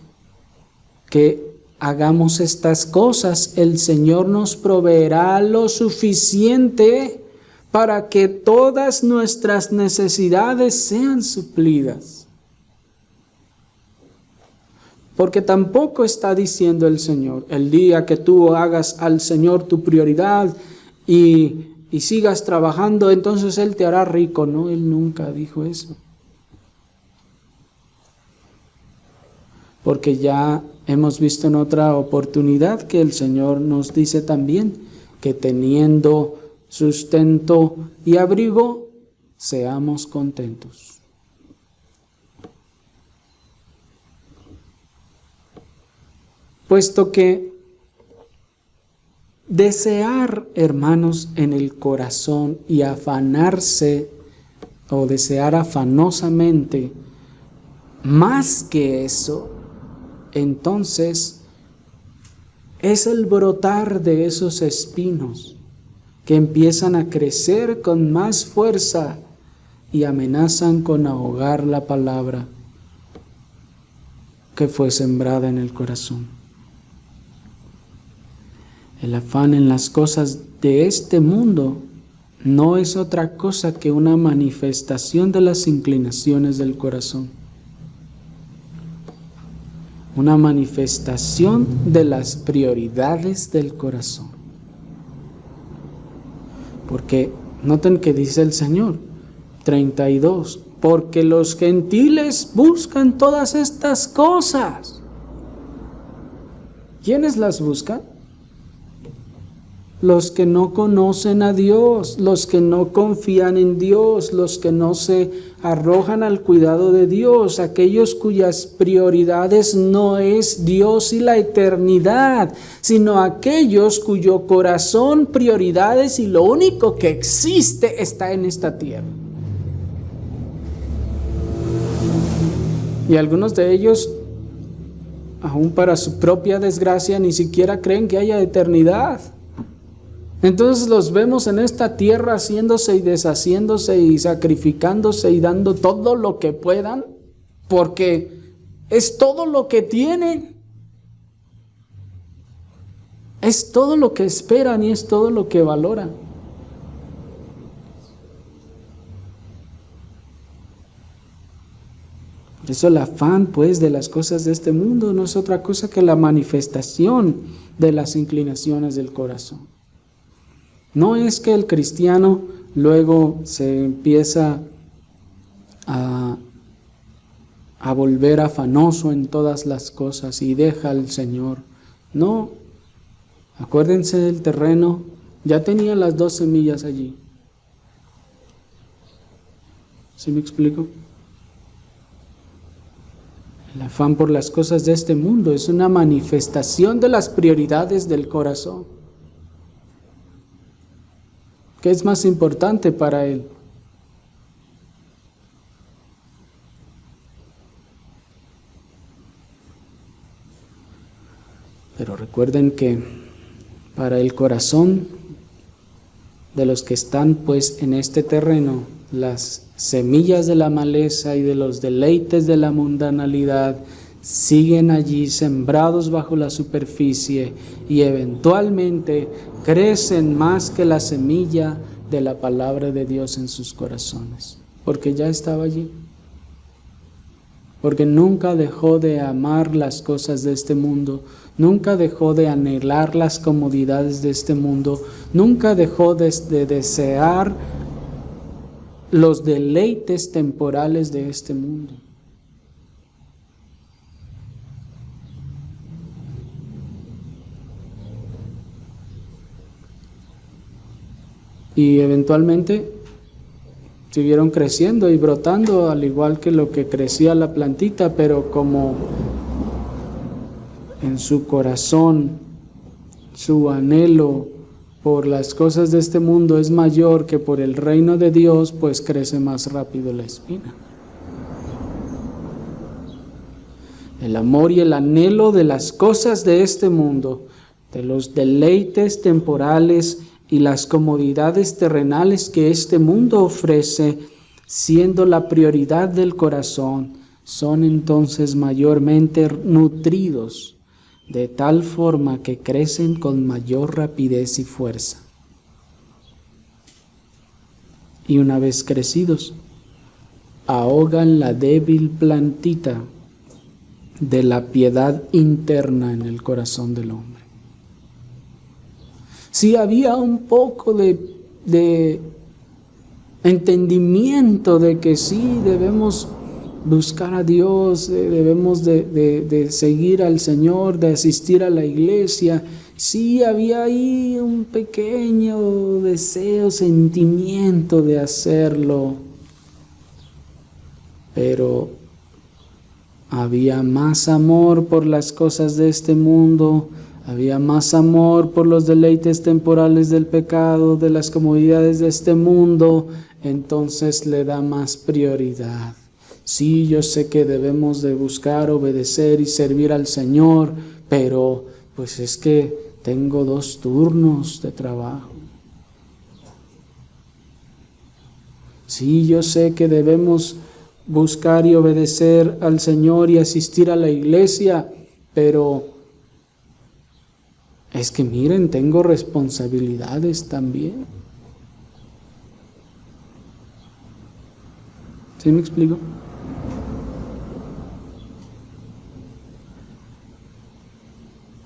que hagamos estas cosas, el Señor nos proveerá lo suficiente para que todas nuestras necesidades sean suplidas. Porque tampoco está diciendo el Señor, el día que tú hagas al Señor tu prioridad y sigas trabajando, entonces Él te hará rico. No, Él nunca dijo eso. Porque ya hemos visto en otra oportunidad que el Señor nos dice también que teniendo sustento y abrigo, seamos contentos. Puesto que desear, hermanos, en el corazón y afanarse o desear afanosamente más que eso, entonces es el brotar de esos espinos que empiezan a crecer con más fuerza y amenazan con ahogar la palabra que fue sembrada en el corazón. El afán en las cosas de este mundo no es otra cosa que una manifestación de las inclinaciones del corazón. Una manifestación de las prioridades del corazón. Porque noten que dice el Señor, 32, porque los gentiles buscan todas estas cosas. ¿Quiénes las buscan? Los que no conocen a Dios, los que no confían en Dios, los que no se arrojan al cuidado de Dios, aquellos cuyas prioridades no es Dios y la eternidad, sino aquellos cuyo corazón, prioridades y lo único que existe está en esta tierra. Y algunos de ellos, aún para su propia desgracia, ni siquiera creen que haya eternidad. Entonces los vemos en esta tierra haciéndose y deshaciéndose y sacrificándose y dando todo lo que puedan, porque es todo lo que tienen, es todo lo que esperan y es todo lo que valoran. Por eso el afán, pues, de las cosas de este mundo no es otra cosa que la manifestación de las inclinaciones del corazón. No es que el cristiano luego se empieza a volver afanoso en todas las cosas y deja al Señor. No, acuérdense del terreno, ya tenía las 2 semillas allí. ¿Sí me explico? El afán por las cosas de este mundo es una manifestación de las prioridades del corazón. ¿Qué es más importante para él? Pero recuerden que para el corazón de los que están pues en este terreno, las semillas de la maleza y de los deleites de la mundanalidad siguen allí sembrados bajo la superficie y eventualmente crecen más que la semilla de la palabra de Dios en sus corazones, porque ya estaba allí, porque nunca dejó de amar las cosas de este mundo, nunca dejó de anhelar las comodidades de este mundo, nunca dejó de desear los deleites temporales de este mundo. Y eventualmente siguieron creciendo y brotando, al igual que lo que crecía la plantita, pero como en su corazón su anhelo por las cosas de este mundo es mayor que por el reino de Dios, pues crece más rápido la espina. El amor y el anhelo de las cosas de este mundo, de los deleites temporales y las comodidades terrenales que este mundo ofrece, siendo la prioridad del corazón, son entonces mayormente nutridos de tal forma que crecen con mayor rapidez y fuerza. Y una vez crecidos, ahogan la débil plantita de la piedad interna en el corazón del hombre. Si había un poco de entendimiento de que sí debemos buscar a Dios, debemos de seguir al Señor, de asistir a la iglesia, sí había ahí un pequeño deseo, sentimiento de hacerlo, pero había más amor por las cosas de este mundo, había más amor por los deleites temporales del pecado, de las comodidades de este mundo, entonces le da más prioridad. Sí, yo sé que debemos de buscar, obedecer y servir al Señor, pero pues es que tengo 2 turnos de trabajo. Sí, yo sé que debemos buscar y obedecer al Señor y asistir a la iglesia, pero es que miren, tengo responsabilidades también. ¿Sí me explico?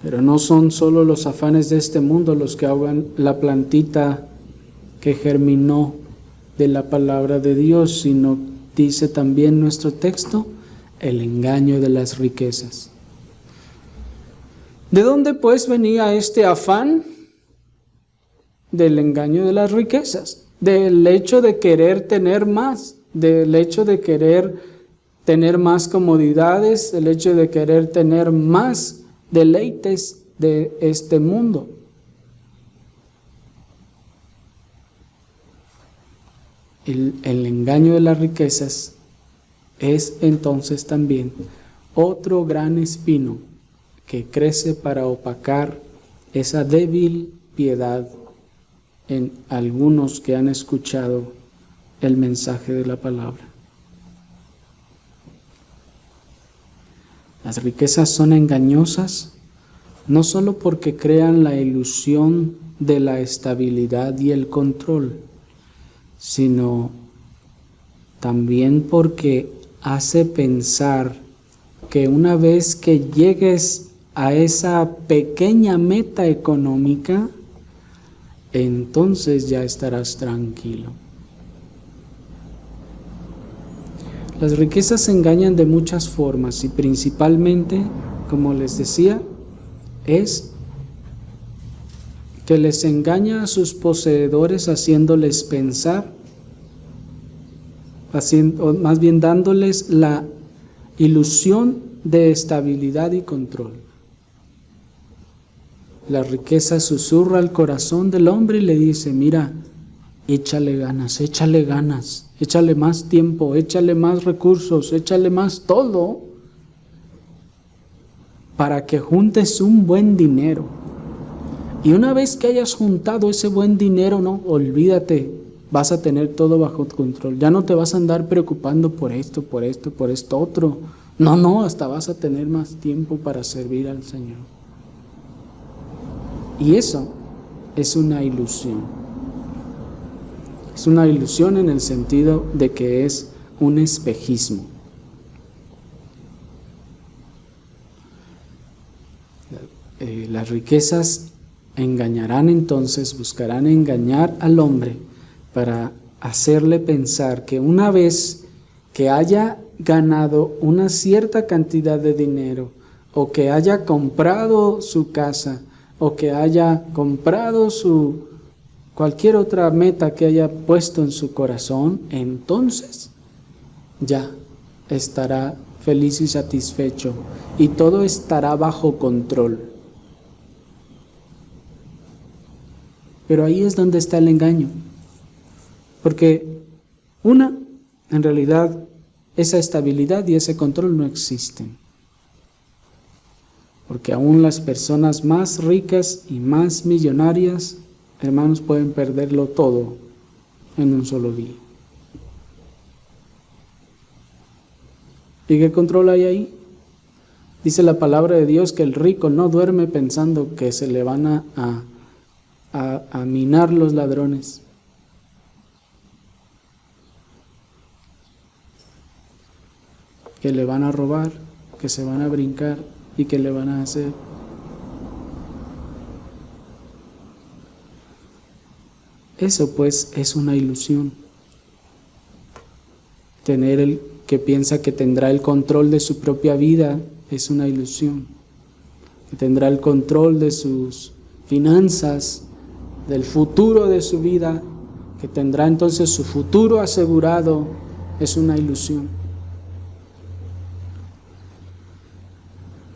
Pero no son solo los afanes de este mundo los que ahogan la plantita que germinó de la palabra de Dios, sino, dice también nuestro texto, el engaño de las riquezas. ¿De dónde pues venía este afán? Del engaño de las riquezas, del hecho de querer tener más, del hecho de querer tener más comodidades, del hecho de querer tener más deleites de este mundo. El engaño de las riquezas es entonces también otro gran espino que crece para opacar esa débil piedad en algunos que han escuchado el mensaje de la palabra. Las riquezas son engañosas no solo porque crean la ilusión de la estabilidad y el control, sino también porque hace pensar que una vez que llegues a esa pequeña meta económica, entonces ya estarás tranquilo. Las riquezas engañan de muchas formas y principalmente, como les decía, es que les engaña a sus poseedores haciéndoles pensar, o más bien dándoles la ilusión de estabilidad y control. La riqueza susurra al corazón del hombre y le dice, mira, échale ganas, échale más tiempo, échale más recursos, échale más todo para que juntes un buen dinero. Y una vez que hayas juntado ese buen dinero, no, olvídate, vas a tener todo bajo control. Ya no te vas a andar preocupando por esto otro. No, hasta vas a tener más tiempo para servir al Señor. Y eso es una ilusión. Es una ilusión en el sentido de que es un espejismo. Las riquezas engañarán entonces, buscarán engañar al hombre para hacerle pensar que una vez que haya ganado una cierta cantidad de dinero, o que haya comprado su casa, o que haya comprado cualquier otra meta que haya puesto en su corazón, entonces ya estará feliz y satisfecho y todo estará bajo control. Pero ahí es donde está el engaño, porque en realidad esa estabilidad y ese control no existen. Porque aún las personas más ricas y más millonarias, hermanos, pueden perderlo todo en un solo día. ¿Y qué control hay ahí? Dice la palabra de Dios que el rico no duerme pensando que se le van a minar los ladrones. Que le van a robar, que se van a brincar y que le van a hacer. Eso pues es una ilusión. Tener el que piensa que tendrá el control de su propia vida es una ilusión. Que tendrá el control de sus finanzas, del futuro de su vida, que tendrá entonces su futuro asegurado, es una ilusión.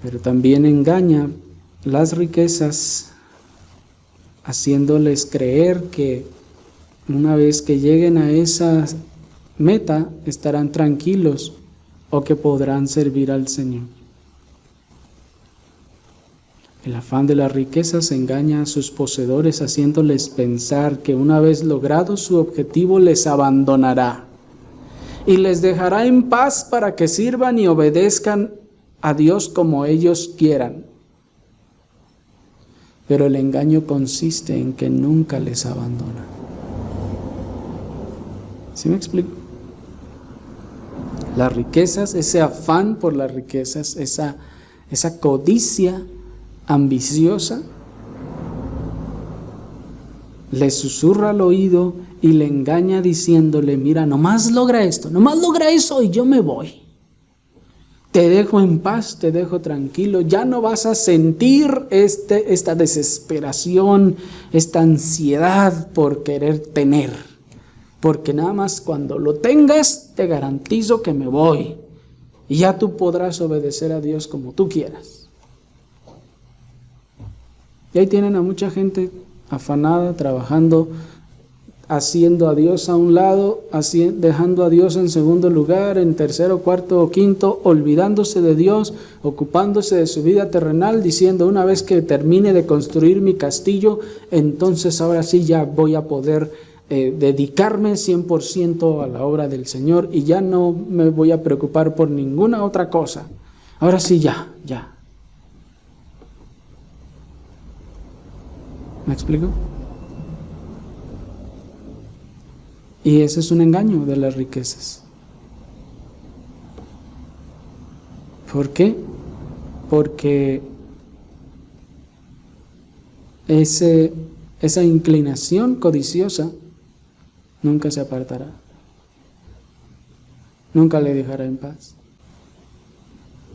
Pero también engaña las riquezas, haciéndoles creer que una vez que lleguen a esa meta estarán tranquilos o que podrán servir al Señor. El afán de las riquezas engaña a sus poseedores, haciéndoles pensar que una vez logrado su objetivo les abandonará y les dejará en paz para que sirvan y obedezcan a Dios como ellos quieran. Pero el engaño consiste en que nunca les abandona. ¿Sí me explico? Las riquezas, ese afán por las riquezas, esa codicia ambiciosa, le susurra al oído y le engaña diciéndole: mira, nomás logra esto, nomás logra eso y yo me voy. Te dejo en paz, te dejo tranquilo, ya no vas a sentir esta desesperación, esta ansiedad por querer tener. Porque nada más cuando lo tengas, te garantizo que me voy. Y ya tú podrás obedecer a Dios como tú quieras. Y ahí tienen a mucha gente afanada, trabajando, haciendo a Dios a un lado, dejando a Dios en segundo lugar, en tercero, cuarto o quinto, olvidándose de Dios, ocupándose de su vida terrenal, diciendo: una vez que termine de construir mi castillo, entonces ahora sí ya voy a poder dedicarme 100% a la obra del Señor y ya no me voy a preocupar por ninguna otra cosa. Ahora sí ya. ¿Me explico? Y ese es un engaño de las riquezas. ¿Por qué? Porque esa inclinación codiciosa nunca se apartará, nunca le dejará en paz.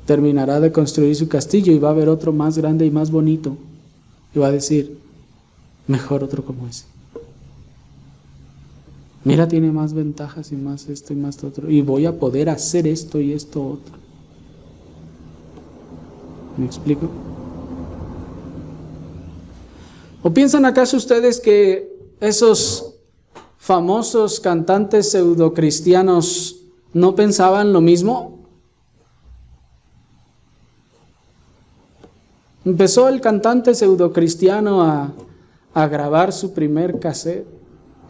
Terminará de construir su castillo y va a haber otro más grande y más bonito, y va a decir: mejor otro como ese. Mira, tiene más ventajas y más esto y más otro, y voy a poder hacer esto y esto otro. ¿Me explico? ¿O piensan acaso ustedes que esos famosos cantantes pseudocristianos no pensaban lo mismo? Empezó el cantante pseudocristiano a grabar su primer cassette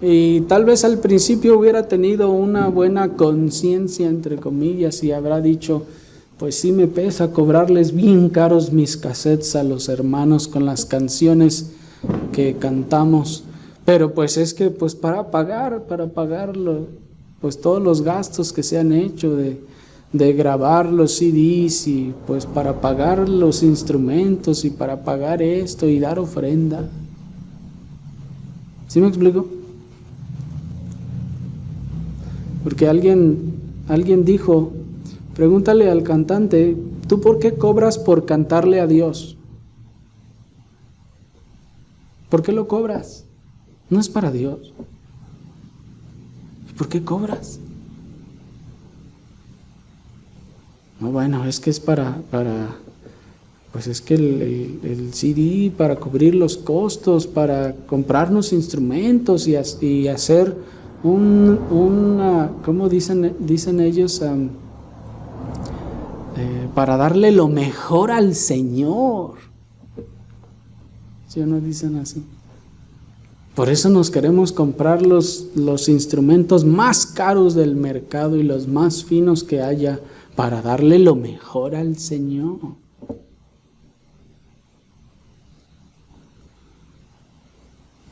y tal vez al principio hubiera tenido una buena conciencia, entre comillas, y habrá dicho: pues sí me pesa cobrarles bien caros mis cassettes a los hermanos con las canciones que cantamos, pero pues es que pues para pagarlo, pues todos los gastos que se han hecho de grabar los CDs y pues para pagar los instrumentos y para pagar esto y dar ofrenda. ¿Sí me explico? Porque alguien dijo: pregúntale al cantante, ¿tú por qué cobras por cantarle a Dios? ¿Por qué lo cobras? No es para Dios. ¿Por qué cobras? No, bueno, es que es pues es que el CD, para cubrir los costos, para comprarnos instrumentos y hacer ¿cómo dicen ellos? Para darle lo mejor al Señor. ¿Sí o no dicen así? Por eso nos queremos comprar los instrumentos más caros del mercado y los más finos que haya, para darle lo mejor al Señor.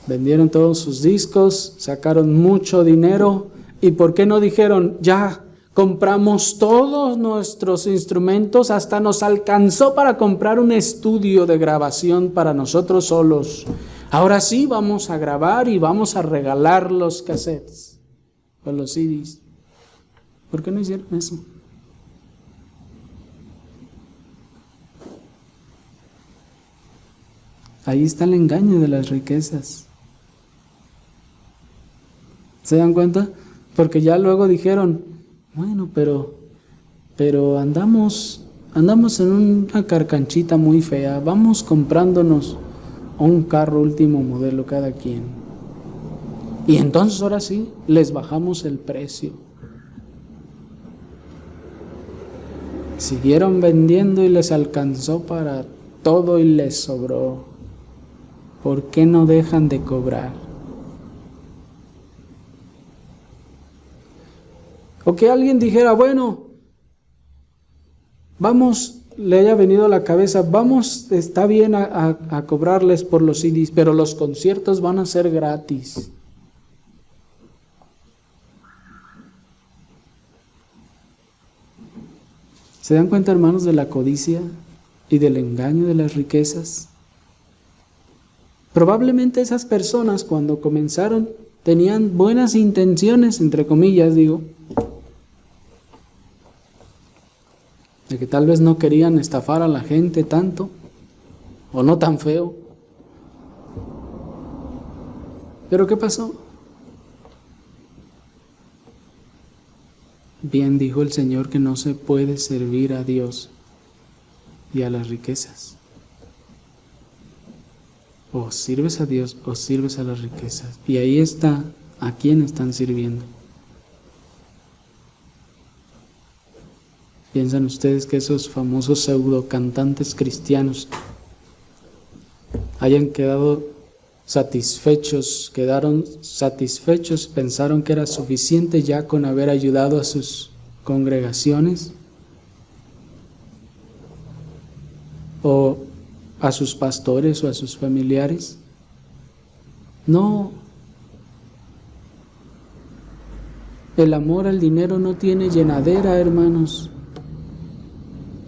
Vendieron todos sus discos, sacaron mucho dinero. ¿Y por qué no dijeron, ya compramos todos nuestros instrumentos, hasta nos alcanzó para comprar un estudio de grabación para nosotros solos? Ahora sí vamos a grabar y vamos a regalar los cassettes o los CDs. ¿Por qué no hicieron eso? Ahí está el engaño de las riquezas. ¿Se dan cuenta? Porque ya luego dijeron, bueno, pero andamos en una carcanchita muy fea, vamos comprándonos un carro último modelo cada quien. Y entonces ahora sí, les bajamos el precio. Siguieron vendiendo y les alcanzó para todo y les sobró. ¿Por qué no dejan de cobrar? O que alguien dijera, bueno, vamos, le haya venido a la cabeza, vamos, está bien a cobrarles por los CDs, pero los conciertos van a ser gratis. ¿Se dan cuenta, hermanos, de la codicia y del engaño de las riquezas? Probablemente esas personas cuando comenzaron tenían buenas intenciones, entre comillas digo, de que tal vez no querían estafar a la gente tanto, o no tan feo. ¿Pero qué pasó? Bien dijo el Señor que no se puede servir a Dios y a las riquezas. O sirves a Dios o sirves a las riquezas. Y ahí está a quién están sirviendo. ¿Piensan ustedes que esos famosos pseudo cantantes cristianos hayan quedado satisfechos, pensaron que era suficiente ya con haber ayudado a sus congregaciones o a sus pastores o a sus familiares? No. El amor al dinero no tiene llenadera, hermanos.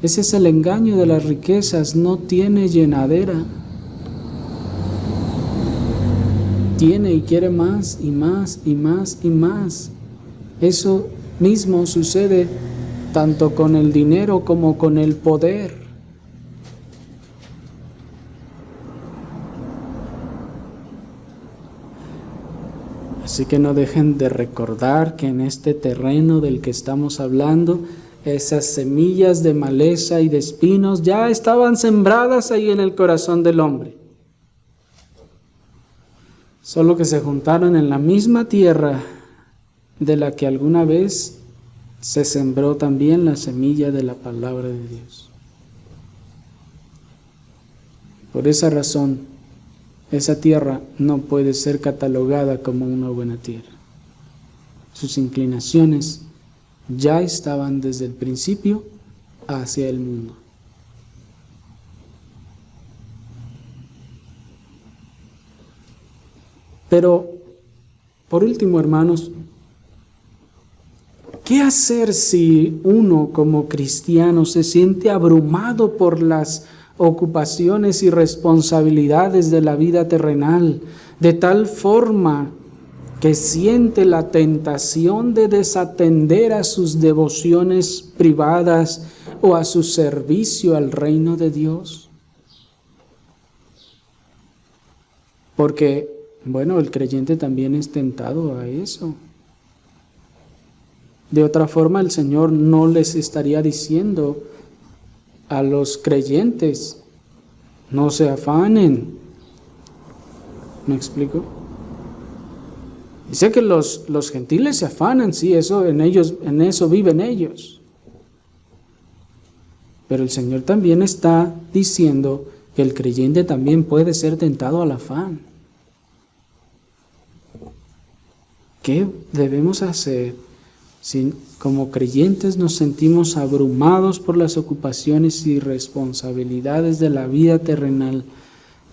Ese es el engaño de las riquezas, no tiene llenadera. Tiene y quiere más y más y más y más. Eso mismo sucede tanto con el dinero como con el poder. Así que no dejen de recordar que en este terreno del que estamos hablando, esas semillas de maleza y de espinos ya estaban sembradas ahí en el corazón del hombre. Solo que se juntaron en la misma tierra de la que alguna vez se sembró también la semilla de la palabra de Dios. Por esa razón, esa tierra no puede ser catalogada como una buena tierra. Sus inclinaciones ya estaban desde el principio hacia el mundo. Pero, por último, hermanos, ¿qué hacer si uno como cristiano se siente abrumado por las ocupaciones y responsabilidades de la vida terrenal, de tal forma que siente la tentación de desatender a sus devociones privadas o a su servicio al reino de Dios? Porque, bueno, el creyente también es tentado a eso. De otra forma, el Señor no les estaría diciendo a los creyentes, no se afanen. ¿Me explico? Dice que los gentiles se afanan, sí, eso en eso viven ellos. Pero el Señor también está diciendo que el creyente también puede ser tentado al afán. ¿Qué debemos hacer si como creyentes nos sentimos abrumados por las ocupaciones y responsabilidades de la vida terrenal,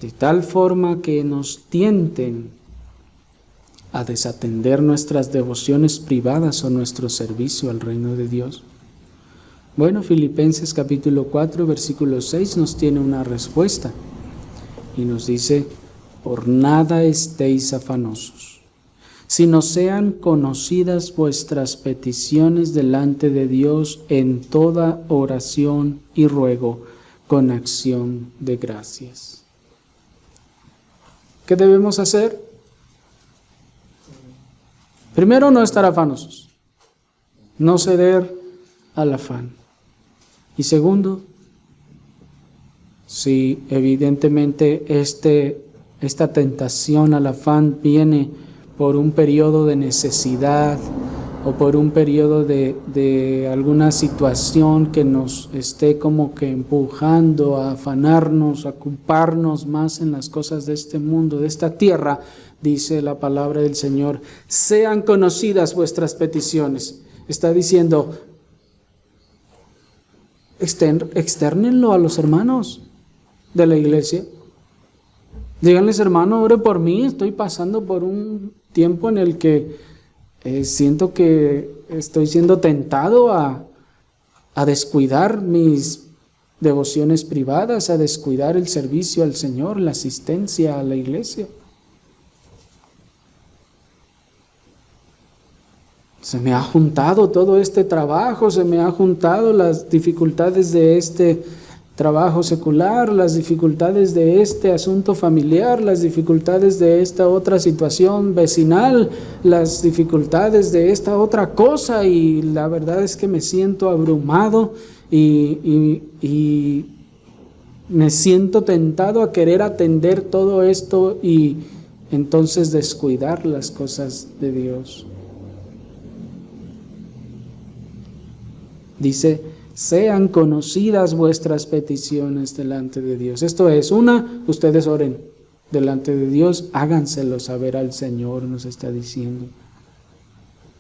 de tal forma que nos tienten a desatender nuestras devociones privadas o nuestro servicio al reino de Dios? Bueno, Filipenses capítulo 4, versículo 6 nos tiene una respuesta y nos dice: por nada estéis afanosos, sino sean conocidas vuestras peticiones delante de Dios en toda oración y ruego con acción de gracias. ¿Qué debemos hacer? Primero, no estar afanosos, no ceder al afán. Y segundo, si evidentemente esta tentación al afán viene por un periodo de necesidad o por un periodo de alguna situación que nos esté como que empujando a afanarnos, a ocuparnos más en las cosas de este mundo, de esta tierra, dice la palabra del Señor: sean conocidas vuestras peticiones. Está diciendo, externenlo a los hermanos de la iglesia. Díganles: hermano, ore por mí, estoy pasando por un tiempo en el que siento que estoy siendo tentado a descuidar mis devociones privadas, a descuidar el servicio al Señor, la asistencia a la iglesia. Se me ha juntado todo este trabajo, se me ha juntado las dificultades de este trabajo secular, las dificultades de este asunto familiar, las dificultades de esta otra situación vecinal, las dificultades de esta otra cosa, y la verdad es que me siento abrumado y me siento tentado a querer atender todo esto y entonces descuidar las cosas de Dios. Dice: sean conocidas vuestras peticiones delante de Dios. Esto es, ustedes oren delante de Dios, háganselo saber al Señor, nos está diciendo.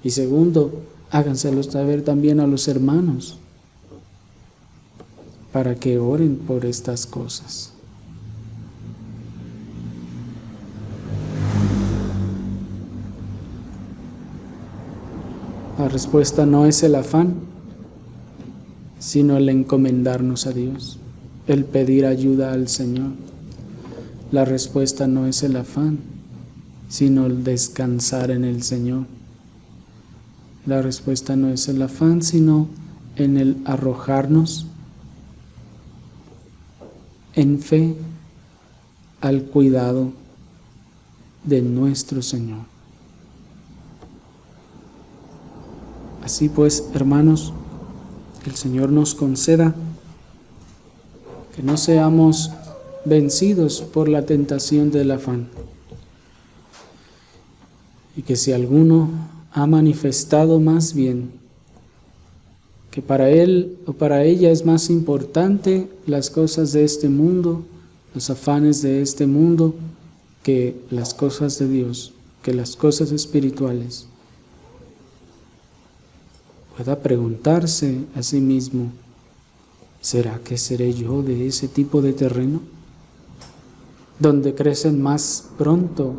Y segundo, háganselo saber también a los hermanos, para que oren por estas cosas. La respuesta no es el afán, sino el encomendarnos a Dios, el pedir ayuda al Señor. La respuesta no es el afán, sino el descansar en el Señor. La respuesta no es el afán, sino en el arrojarnos en fe al cuidado de nuestro Señor. Así pues, hermanos, que el Señor nos conceda que no seamos vencidos por la tentación del afán, y que si alguno ha manifestado más bien que para él o para ella es más importante las cosas de este mundo, los afanes de este mundo, que las cosas de Dios, que las cosas espirituales, pueda preguntarse a sí mismo: ¿será que seré yo de ese tipo de terreno? Donde crecen más pronto,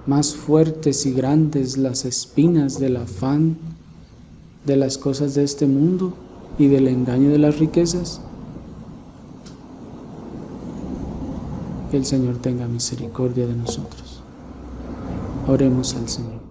más fuertes y grandes las espinas del afán de las cosas de este mundo y del engaño de las riquezas. Que el Señor tenga misericordia de nosotros. Oremos al Señor.